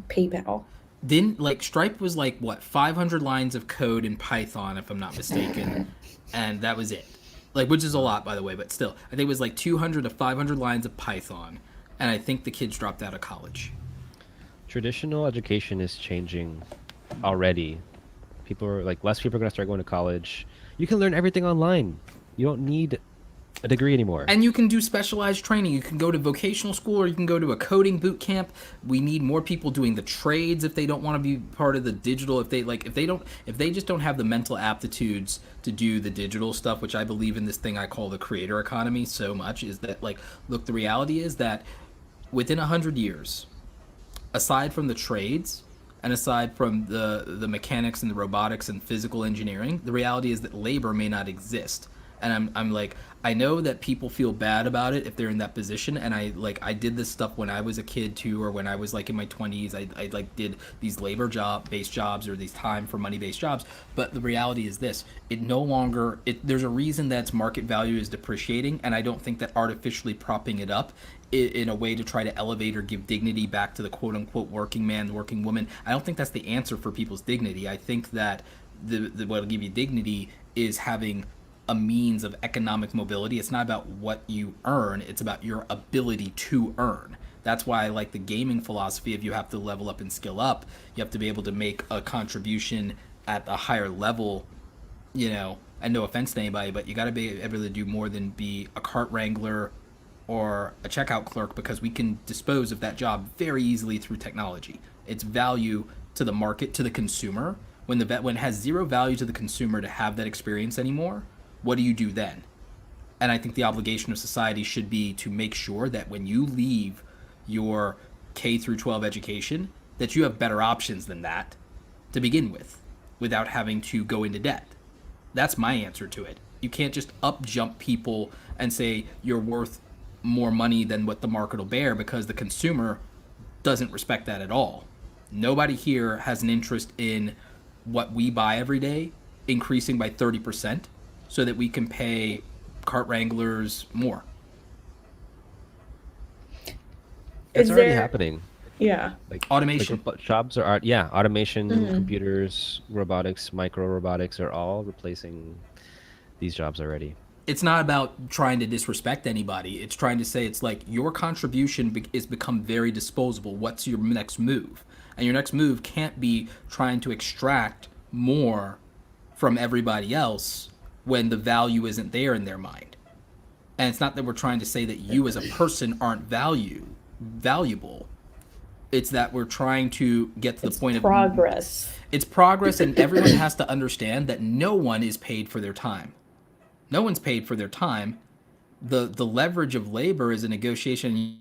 PayPal. Didn't like Stripe was like what 500 lines of code in Python, if I'm not mistaken, and that was it. Like, which is a lot, by the way, but still, I think it was like 200 to 500 lines of Python, and I think the kids dropped out of college. Traditional education is changing already. People are like, less people are going to start going to college. You can learn everything online. You don't need a degree anymore. And you can do specialized training. You can go to vocational school, or you can go to a coding boot camp. We need more people doing the trades if they don't want to be part of the digital. If they just don't have the mental aptitudes to do the digital stuff, which I believe in this thing I call the creator economy so much, is that like, look, the reality is that within 100 years, aside from the trades and aside from the mechanics and the robotics and physical engineering, the reality is that labor may not exist. And I'm like, I know that people feel bad about it if they're in that position, and I did this stuff when I was a kid too, or when I was like in my 20s. I like did these labor based jobs, or these time for money based jobs. But the reality is this: there's a reason that its market value is depreciating, and I don't think that artificially propping it up in a way to try to elevate or give dignity back to the quote unquote working man, the working woman, I don't think that's the answer for people's dignity. I think that what'll give you dignity is having a means of economic mobility. It's not about what you earn, it's about your ability to earn. That's why I like the gaming philosophy of you have to level up and skill up. You have to be able to make a contribution at a higher level, and no offense to anybody, but you got to be able to do more than be a cart wrangler or a checkout clerk, because we can dispose of that job very easily through technology. It's value to the market, to the consumer. When it has zero value to the consumer to have that experience anymore, what do you do then? And I think the obligation of society should be to make sure that when you leave your K through 12 education, that you have better options than that to begin with, without having to go into debt. That's my answer to it. You can't just up jump people and say you're worth more money than what the market will bear, because the consumer doesn't respect that at all. Nobody here has an interest in what we buy every day increasing by 30%. So that we can pay cart wranglers more. It's already happening. Yeah. Like automation. Like jobs are automation, computers, robotics, micro robotics are all replacing these jobs already. It's not about trying to disrespect anybody. It's trying to say it's like your contribution is become very disposable. What's your next move? And your next move can't be trying to extract more from everybody else when the value isn't there in their mind. And it's not that we're trying to say that you as a person aren't valuable. It's that we're trying to get to the point progress. It's progress, and everyone has to understand that no one is paid for their time. No one's paid for their time. The leverage of labor is a negotiation.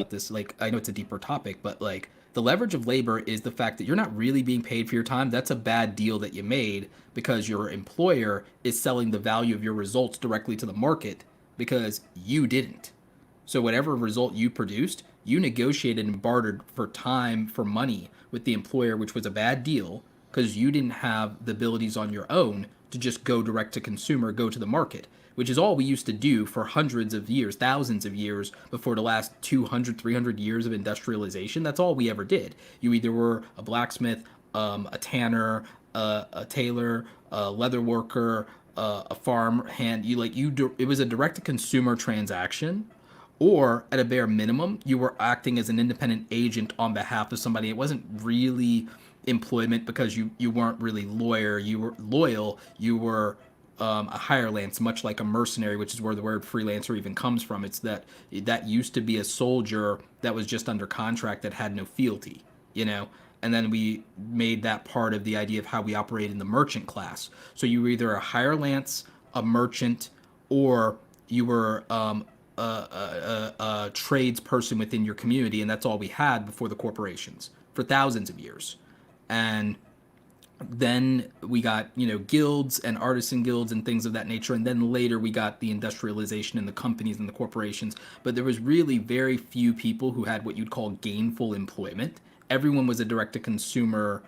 This, like, I know it's a deeper topic, but like, the leverage of labor is the fact that you're not really being paid for your time. That's a bad deal that you made, because your employer is selling the value of your results directly to the market because you didn't. So whatever result you produced, you negotiated and bartered for time, for money with the employer, which was a bad deal because you didn't have the abilities on your own to just go direct to consumer, go to the market, which is all we used to do for hundreds of years, thousands of years before the last 200, 300 years of industrialization. That's all we ever did. You either were a blacksmith, a tanner, a tailor, a leather worker, a farm hand. It was a direct-to-consumer transaction, or at a bare minimum, you were acting as an independent agent on behalf of somebody. It wasn't really employment because you weren't really loyal. You were a hirelance, much like a mercenary, which is where the word freelancer even comes from. It's that used to be a soldier that was just under contract that had no fealty, and then we made that part of the idea of how we operate in the merchant class. So you were either a higher lance, a merchant, or you were a tradesperson within your community, and that's all we had before the corporations for thousands of years. And then we got, guilds and artisan guilds and things of that nature. And then later we got the industrialization and the companies and the corporations. But there was really very few people who had what you'd call gainful employment. Everyone was a direct-to-consumer,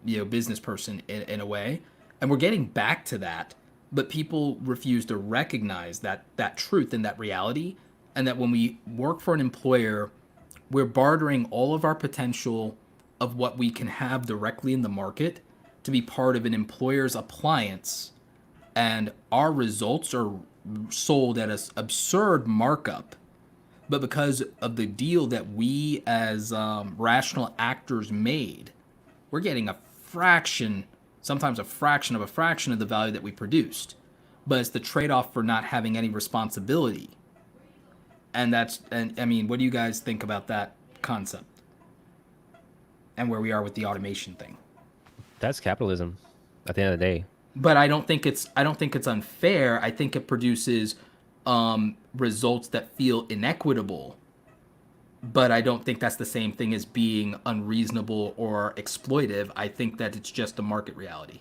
business person in a way. And we're getting back to that. But people refuse to recognize that truth and that reality. And that when we work for an employer, we're bartering all of our potential of what we can have directly in the market to be part of an employer's appliance, and our results are sold at an absurd markup. But because of the deal that we as rational actors made, we're getting a fraction, sometimes a fraction of the value that we produced. But it's the trade-off for not having any responsibility. And I mean, what do you guys think about that concept? And where we are with the automation thing. That's capitalism at the end of the day. But I don't think it's unfair. I think it produces results that feel inequitable. But I don't think that's the same thing as being unreasonable or exploitive. I think that it's just a market reality.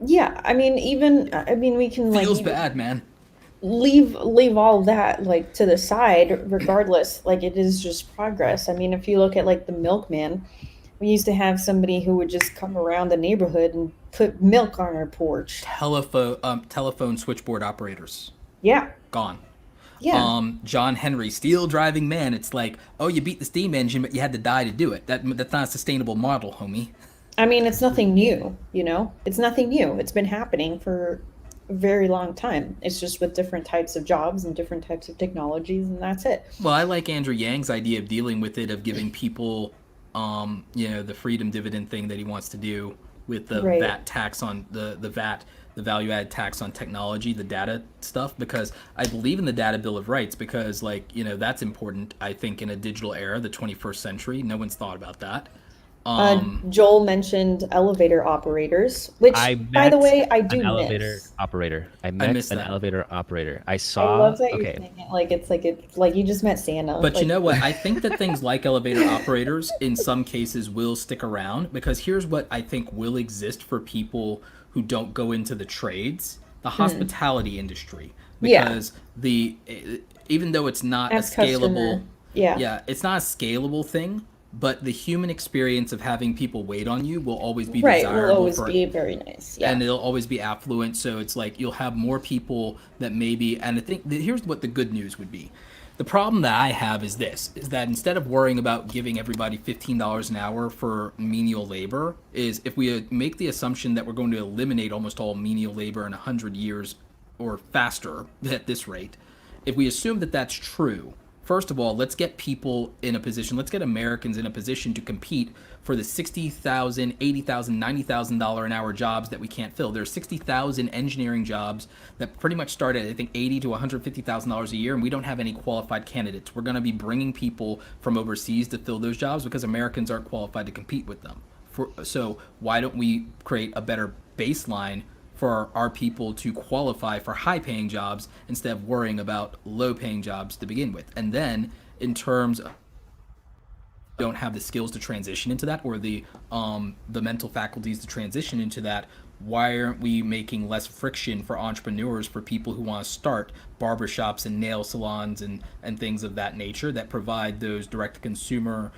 Yeah, I mean, we can Feels bad, man. Leave all that to the side. Regardless, it is just progress. I mean, if you look at the milkman. We used to have somebody who would just come around the neighborhood and put milk on our porch. Telephone switchboard operators. Yeah. Gone. Yeah. John Henry, steel driving man. It's like, oh, you beat the steam engine, but you had to die to do it. That's not a sustainable model, homie. I mean, it's nothing new, It's nothing new. It's been happening for a very long time. It's just with different types of jobs and different types of technologies, and that's it. Well, I like Andrew Yang's idea of dealing with it, of giving people the freedom dividend thing that he wants to do with the VAT tax on the value added tax on technology, the data stuff, because I believe in the data bill of rights, because that's important, I think, in a digital era, the 21st century. No one's thought about that. Joel mentioned elevator operators, which, by the way, I do elevator miss. Operator. I met an elevator operator. I saw. I love that you're saying it like you just met Santa. But you know what? I think that things like elevator operators, in some cases, will stick around, because here's what I think will exist for people who don't go into the trades: the hospitality industry, because even though it's not a scalable, it's not a scalable thing. But the human experience of having people wait on you will always be desirable. Will always be very nice. Yeah. And it'll always be affluent. So it's like you'll have more people that maybe, and I think here's what the good news would be. The problem that I have is that instead of worrying about giving everybody $15 an hour for menial labor, is if we make the assumption that we're going to eliminate almost all menial labor in 100 years or faster at this rate, if we assume that that's true, first of all, let's get people in a position, let's get Americans in a position to compete for the $60,000, $80,000, $90,000 an hour jobs that we can't fill. There are 60,000 engineering jobs that pretty much start at, I think, $80,000 to $150,000 a year, and we don't have any qualified candidates. We're going to be bringing people from overseas to fill those jobs because Americans aren't qualified to compete with them. So why don't we create a better baseline for our people to qualify for high-paying jobs instead of worrying about low-paying jobs to begin with? And then, in terms of don't have the skills to transition into that, or the mental faculties to transition into that, why aren't we making less friction for entrepreneurs, for people who want to start barbershops and nail salons and things of that nature that provide those direct-to-consumer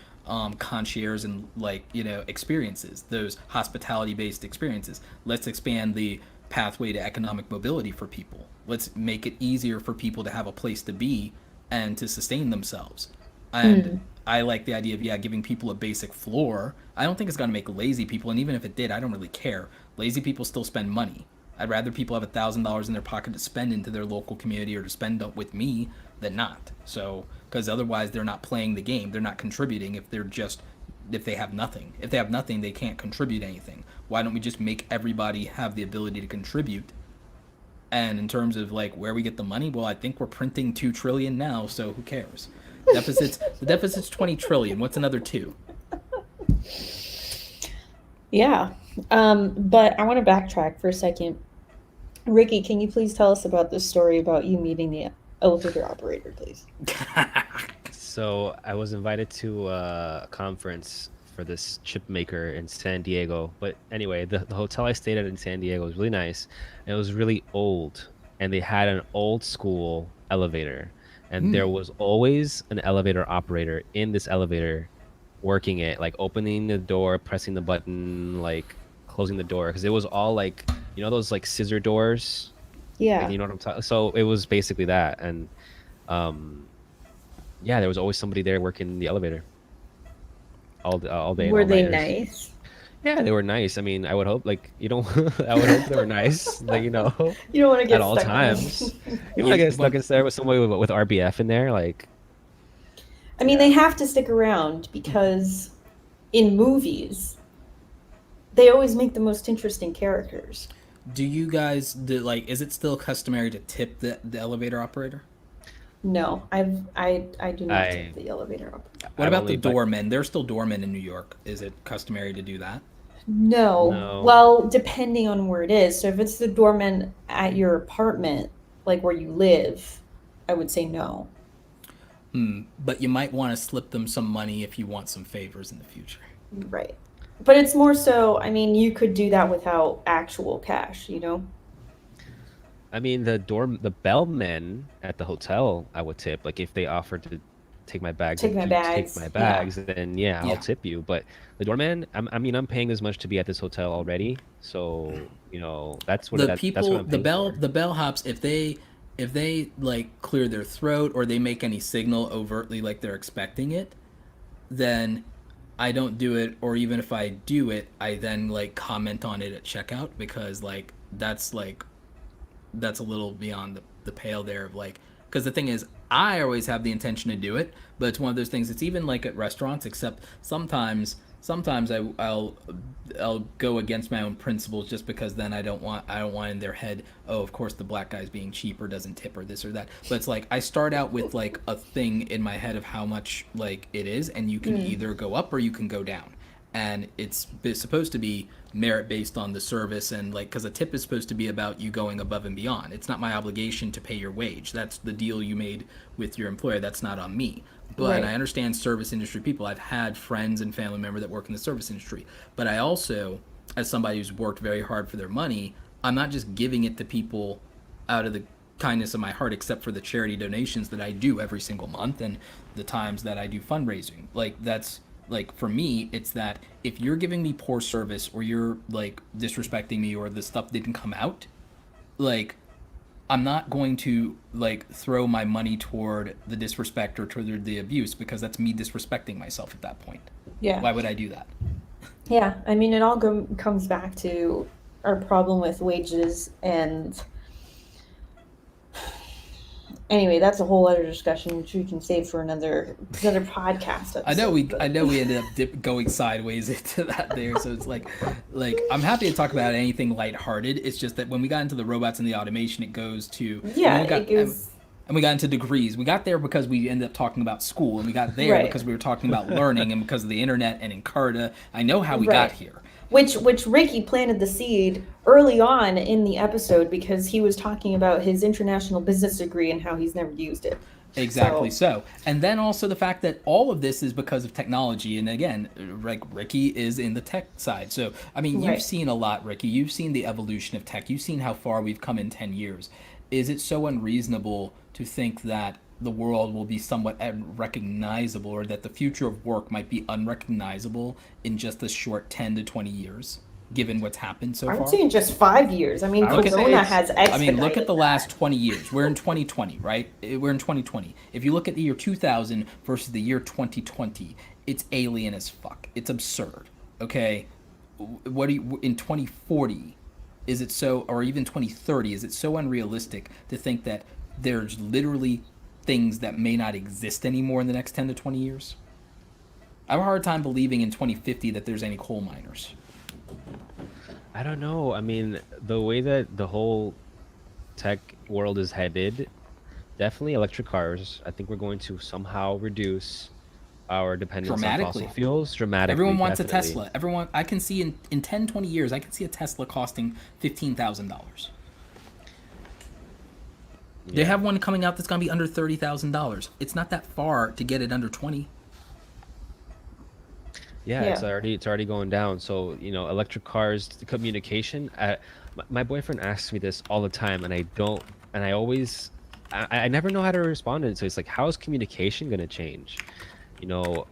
concierge and experiences, those hospitality-based experiences? Let's expand the pathway to economic mobility for people. Let's make it easier for people to have a place to be and to sustain themselves. And I like the idea of giving people a basic floor. I don't think it's going to make lazy people, and even if it did, I don't really care. Lazy people still spend money. I'd rather people have $1,000 in their pocket to spend into their local community or to spend with me than not. So, because otherwise they're not playing the game. They're not contributing if they have nothing. If they have nothing, they can't contribute anything. Why don't we just make everybody have the ability to contribute? And in terms of where we get the money, well, I think we're printing $2 trillion now, so who cares? The deficit's $20 trillion. What's another 2? Yeah. But I want to backtrack for a second. Ricky, can you please tell us about this story about you meeting the elevator operator, please? So I was invited to a conference for this chip maker in San Diego. But anyway, the hotel I stayed at in San Diego was really nice. And it was really old. And they had an old school elevator. And there was always an elevator operator in this elevator working it, like opening the door, pressing the button, like closing the door. Because it was all like, you know, those like scissor doors? Like, Yeah. you know what I'm talking. So it was basically that. And um yeah, there was always somebody there working in the elevator all day and Were all they nighters. nice? Yeah, they were nice. I mean, I would hope like you know, I would hope they were nice, like you know, You don't want to at get all stuck on times. them. You know, I get stuck in there with somebody with RBF in there, like I mean, they have to stick around because in movies, they always make the most interesting characters. Do you guys like? Is it still customary to tip the elevator operator? No, I do not tip I the elevator operator. What I've about the only like doormen? There's still doormen in New York. Is it customary to do that? No. no. Well, depending on where it is. So if it's the doorman at your apartment, like where you live, I would say no. But you might want to slip them some money if you want some favors in the future. Right. But it's more so, I mean, you could do that without actual cash, you know? I mean, the bellmen at the hotel, I would tip. Like if they offered to take my bags Take and my do take bags. my Yeah. bags, then yeah, I'll Yeah. tip you. But the doorman, I mean, I'm paying this much to be at this hotel already, so you know The that's what people, I'm paying for. the bellhops, if they like clear their throat or they make any signal overtly like they're expecting it, then I don't do it. Or even if I do it, I then like comment on it at checkout because that's a little beyond the pale there of like, because the thing is I always have the intention to do it, but it's one of those things. It's even like at restaurants, except sometimes I'll go against my own principles just because then I don't want in their head, oh, of course the black guy's being cheap or doesn't tip or this or that. But it's like I start out with like a thing in my head of how much like it is, and you can either go up or you can go down, and it's supposed to be merit based on the service, and like because a tip is supposed to be about you going above and beyond. It's not my obligation to pay your wage. That's the deal you made with your employer. That's not on me. But I Right. understand service industry people. I've had friends and family members that work in the service industry, but I also, as somebody who's worked very hard for their money, I'm not just giving it to people out of the kindness of my heart, except for the charity donations that I do every single month and the times that I do fundraising. Like that's like for me, it's that if you're giving me poor service or you're like disrespecting me or the stuff didn't come out, like I'm not going to like throw my money toward the disrespect or toward the abuse because that's me disrespecting myself at that point. Yeah. Why would I do that? Yeah. I mean, it all comes back to our problem with wages and anyway, that's a whole other discussion which we can save for another podcast episode. I know we ended up going sideways into that there. So it's like I'm happy to talk about anything lighthearted. It's just that when we got into the robots and the automation, it goes to Yeah, and we got, it goes. and we got into degrees. We got there because we ended up talking about school, and we got there Right. because we were talking about learning, and because of the internet and Encarta. I know how we Right. got here. Which Ricky planted the seed early on in the episode because he was talking about his international business degree and how he's never used it. Exactly so. And then also the fact that all of this is because of technology. And again, like Ricky is in the tech side. So, I mean, you've Right. seen a lot, Ricky. You've seen the evolution of tech. You've seen how far we've come in 10 years. Is it so unreasonable to think that the world will be somewhat unrecognizable or that the future of work might be unrecognizable in just a short 10 to 20 years, given what's happened so I far? would say in just 5 years. I mean, I would say Corona has expedited. I mean, look at the that. last 20 years. We're in 2020, right? We're in 2020. If you look at the year 2000 versus the year 2020, it's alien as fuck. It's absurd. Okay? What do you, in 2040, is it so, or even 2030, is it so unrealistic to think that there's literally things that may not exist anymore in the next 10 to 20 years? I have a hard time believing in 2050 that there's any coal miners. I don't know. I mean, the way that the whole tech world is headed, definitely electric cars. I think we're going to somehow reduce our dependence on Dramatically. fossil fuels dramatically. Everyone wants definitely. a Tesla. Everyone, I can see in 10, 20 years, I can see a Tesla costing $15,000. They have one coming out that's going to be under $30,000. It's not that far to get it under 20. Yeah, it's already going down. So, you know, electric cars, the communication. My boyfriend asks me this all the time, and I never know how to respond to it. So it's like, how is communication going to change? You know,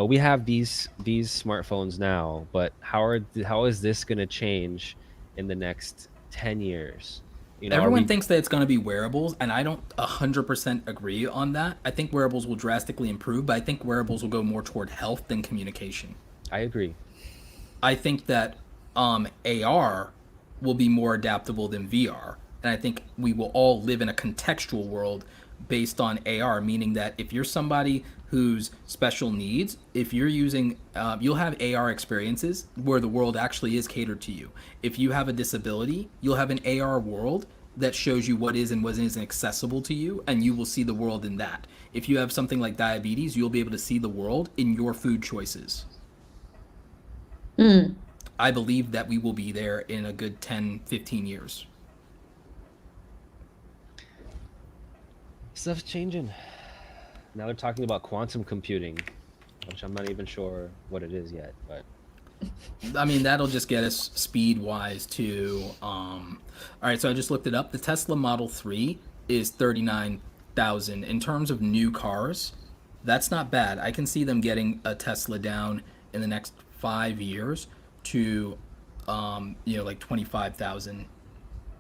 we have these smartphones now, but how is this going to change in the next 10 years? You know, Everyone thinks that it's going to be wearables, and I don't 100% agree on that. I think wearables will drastically improve, but I think wearables will go more toward health than communication. I agree. I think that AR will be more adaptable than VR, and I think we will all live in a contextual world based on AR, meaning that if you're somebody who's special needs, if you're using, you'll have AR experiences where the world actually is catered to you. If you have a disability, you'll have an AR world that shows you what is and what isn't accessible to you, and you will see the world in that. If you have something like diabetes, you'll be able to see the world in your food choices. I believe that we will be there in a good 10, 15 years. Stuff's changing. Now they're talking about quantum computing, which I'm not even sure what it is yet, but I mean, that'll just get us speed-wise to, all right, so I just looked it up. The Tesla Model 3 is $39,000. In terms of new cars, that's not bad. I can see them getting a Tesla down in the next 5 years to, like 25,000.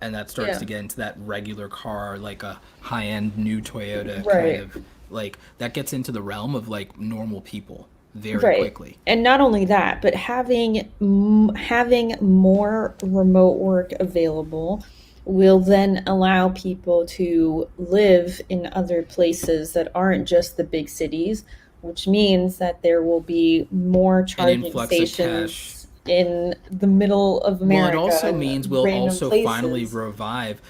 And that starts to get into that regular car, like a high-end new Toyota kind of, like, that gets into the realm of, like, normal people very quickly. And not only that, but having more remote work available will then allow people to live in other places that aren't just the big cities, which means that there will be more charging stations in the middle of America. Well, it also means we'll also places. finally revive.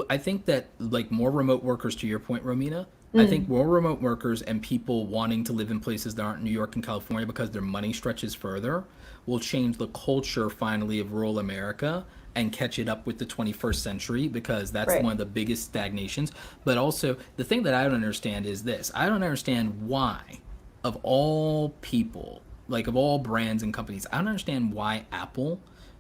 I think that, like, more remote workers, to your point, Romina, I think more remote workers and people wanting to live in places that aren't New York and California because their money stretches further will change the culture finally of rural America and catch it up with the 21st century, because that's one of the biggest stagnations. But also, the thing that I don't understand is this. I don't understand why, of all people, like of all brands and companies, I don't understand why Apple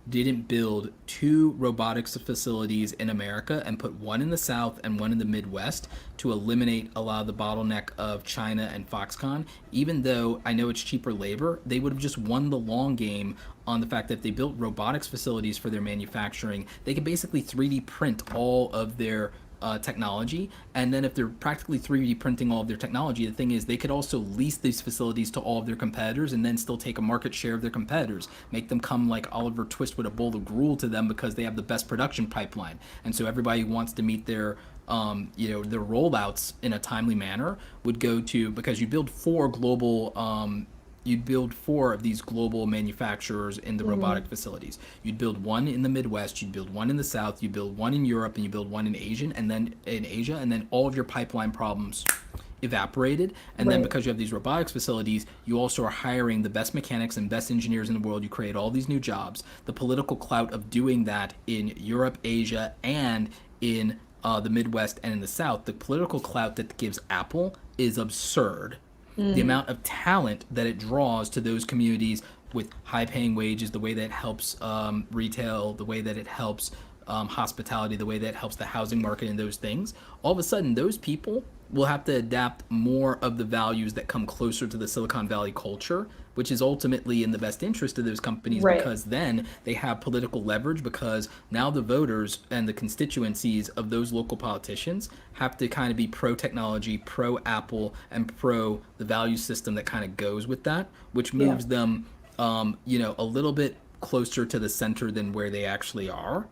didn't build 2 robotics facilities in America and put one in the South and one in the Midwest to eliminate a lot of the bottleneck of China and Foxconn. Even though I know it's cheaper labor, they would have just won the long game on the fact that if they built robotics facilities for their manufacturing, they could basically 3D print all of their technology, and then if they're practically 3D printing all of their technology, the thing is they could also lease these facilities to all of their competitors and then still take a market share of their competitors, make them come like Oliver Twist with a bowl of gruel to them because they have the best production pipeline. And so everybody who wants to meet their their rollouts in a timely manner would go to, because you build 4 of these global manufacturers in the robotic facilities. You'd build one in the Midwest, you'd build one in the South, you'd build one in Europe, and you build one in Asia, and then all of your pipeline problems evaporated. And then because you have these robotics facilities, you also are hiring the best mechanics and best engineers in the world. You create all these new jobs. The political clout of doing that in Europe, Asia, and in the Midwest and in the South, the political clout that gives Apple is absurd. The amount of talent that it draws to those communities with high-paying wages, the way that it helps retail, the way that it helps hospitality, the way that it helps the housing market and those things, all of a sudden those people will have to adapt more of the values that come closer to the Silicon Valley culture, which is ultimately in the best interest of those companies, because then they have political leverage, because now the voters and the constituencies of those local politicians have to kind of be pro-technology, pro-Apple, and pro the value system that kind of goes with that, which moves them, a little bit closer to the center than where they actually are.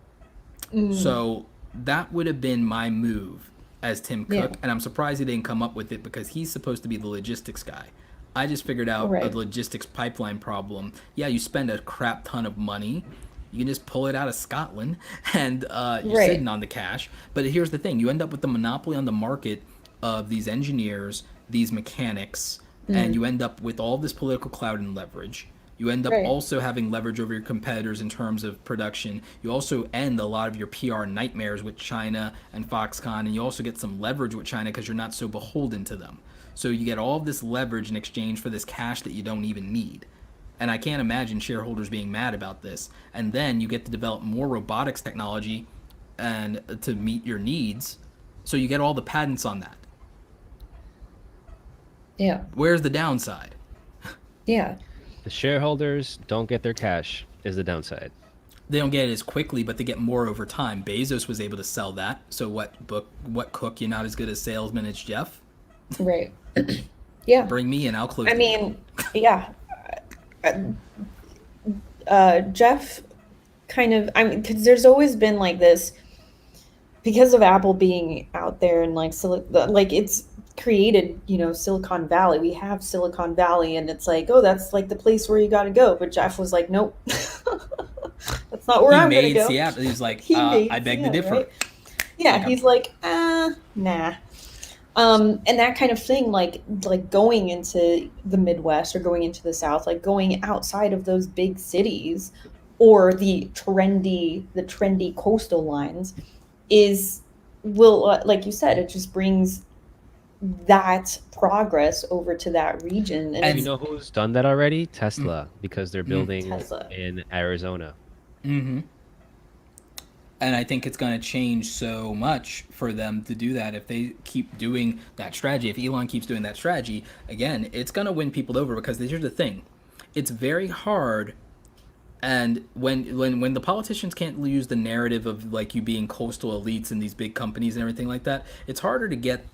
So that would have been my move as Tim Cook, and I'm surprised he didn't come up with it, because he's supposed to be the logistics guy. I just figured out a logistics pipeline problem. Yeah, you spend a crap ton of money. You can just pull it out of Scotland, and you're sitting on the cash. But here's the thing. You end up with the monopoly on the market of these engineers, these mechanics, and you end up with all this political clout and leverage. You end up Right. also having leverage over your competitors in terms of production. You also end a lot of your PR nightmares with China and Foxconn, and you also get some leverage with China because you're not so beholden to them. So you get all of this leverage in exchange for this cash that you don't even need. And I can't imagine shareholders being mad about this. And then you get to develop more robotics technology and to meet your needs. So you get all the patents on that. Yeah. Where's the downside? Yeah. The shareholders don't get their cash is the downside. They don't get it as quickly, but they get more over time. Bezos was able to sell that. So what Cook, you're not as good a salesman as Jeff? Right. Yeah. Bring me in, I'll close I the mean, yeah. Jeff kind of, I mean, because there's always been like this, because of Apple being out there and like it's created, Silicon Valley. We have Silicon Valley, and it's like, oh, that's like the place where you got to go. But Jeff was like, nope, that's not where I'm going to go. Seattle. He was like, Made I beg to Seattle, differ. right? Yeah, he's like, nah. And that kind of thing, like going into the Midwest or going into the South, like going outside of those big cities or the trendy coastal lines will, like you said, it just brings that progress over to that region. And you know who's done that already? Tesla, because they're building Tesla. in Arizona. Mm-hmm. And I think it's going to change so much for them to do that if they keep doing that strategy. If Elon keeps doing that strategy, again, it's going to win people over because here's the thing. It's very hard. And when the politicians can't use the narrative of like you being coastal elites and these big companies and everything like that, it's harder to get.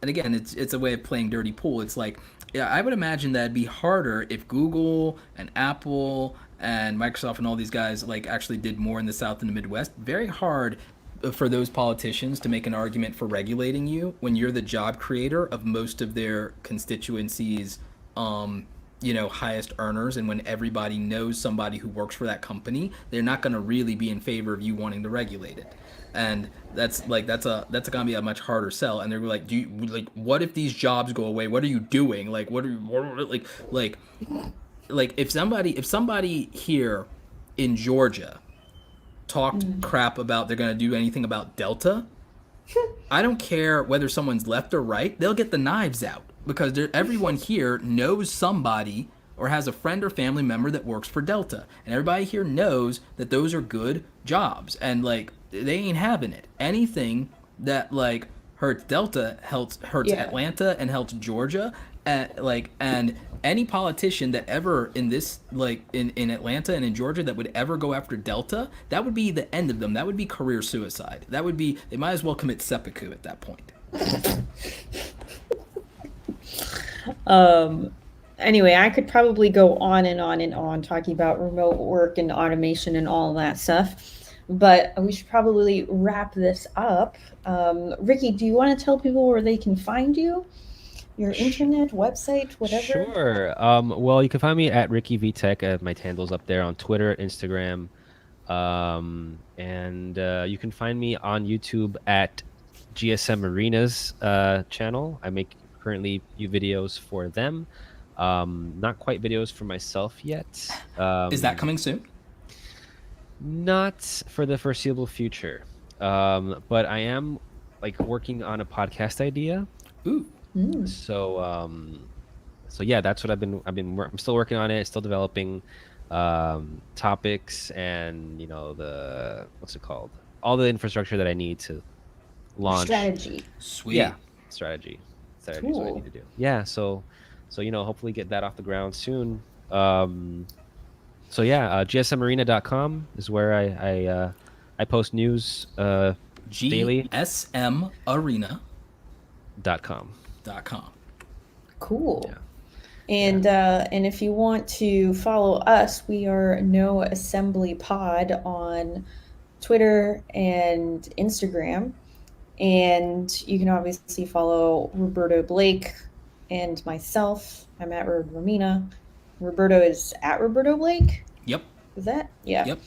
And again, it's a way of playing dirty pool. It's like, yeah, I would imagine that it'd be harder if Google and Apple and Microsoft and all these guys like actually did more in the South and the Midwest. Very hard for those politicians to make an argument for regulating you when you're the job creator of most of their constituencies. Highest earners, and when everybody knows somebody who works for that company, they're not going to really be in favor of you wanting to regulate it. And that's going to be a much harder sell. And they're like, do you like, what if these jobs go away? What are you doing? Like, what if somebody here in Georgia talked crap about they're going to do anything about Delta, I don't care whether someone's left or right, they'll get the knives out. Because everyone here knows somebody or has a friend or family member that works for Delta. And everybody here knows that those are good jobs. And, like, they ain't having it. Anything that, like, hurts Delta hurts Atlanta and hurts Georgia. And any politician that ever in this, like, in Atlanta and in Georgia that would ever go after Delta, that would be the end of them. That would be career suicide. That would be, they might as well commit seppuku at that point. Anyway, I could probably go on and on and on talking about remote work and automation and all that stuff, but we should probably wrap this up. Ricky, do you want to tell people where they can find you? Your internet, website, whatever? Sure. Well, you can find me at Ricky VTech. My handle's up there on Twitter, Instagram. And you can find me on YouTube at GSM Arena's channel. I make currently videos for them. Not quite videos for myself yet. Is that coming soon? Not for the foreseeable future. But I am like working on a podcast idea. Ooh. So yeah, that's what I'm still working on it, still developing topics and what's it called? All the infrastructure that I need to launch. Strategy. Sweet. Yeah, strategy. Cool. Is what I need to do. Yeah, so hopefully get that off the ground soon. GSMarena.com is where I post news daily. GSMarena.com. Cool. Yeah. And if you want to follow us, we are No Assembly Pod on Twitter and Instagram. And you can obviously follow Roberto Blake and myself. I'm at Red Romina. Roberto is at Roberto Blake. Yep. Is that? Yeah. Yep.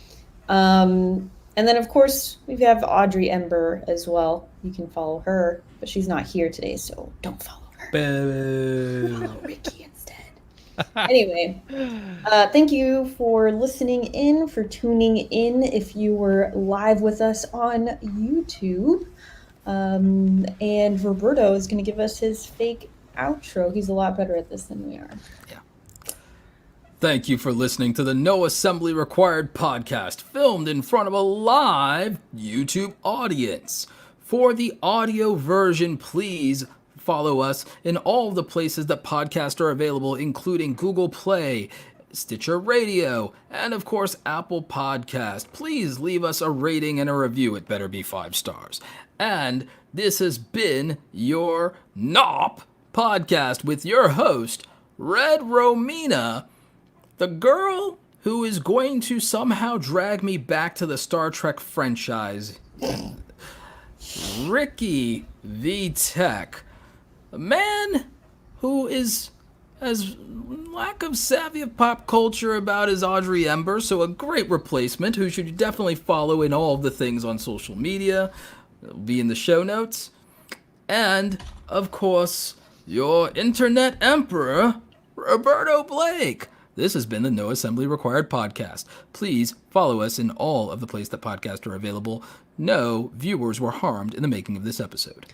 And then, of course, we have Audrey Ember as well. You can follow her, but she's not here today, so don't follow her. Boo. Oh, Ricky instead. Anyway, thank you for listening in, for tuning in if you were live with us on YouTube. And Roberto is going to give us his fake outro. He's a lot better at this than we are. Yeah. Thank you for listening to the No Assembly Required podcast, filmed in front of a live YouTube audience. For the audio version, please follow us in all the places that podcasts are available, including Google Play, Stitcher Radio, and of course, Apple Podcast. Please leave us a rating and a review. It better be 5 stars. And this has been your NARP podcast with your host, Red Romina, the girl who is going to somehow drag me back to the Star Trek franchise. Ricky V Tech, a man who is as lack of savvy of pop culture about as Audrey Ember, so a great replacement who should definitely follow in all of the things on social media. It'll be in the show notes. And, of course, your internet emperor, Roberto Blake. This has been the No Assembly Required podcast. Please follow us in all of the places that podcasts are available. No viewers were harmed in the making of this episode.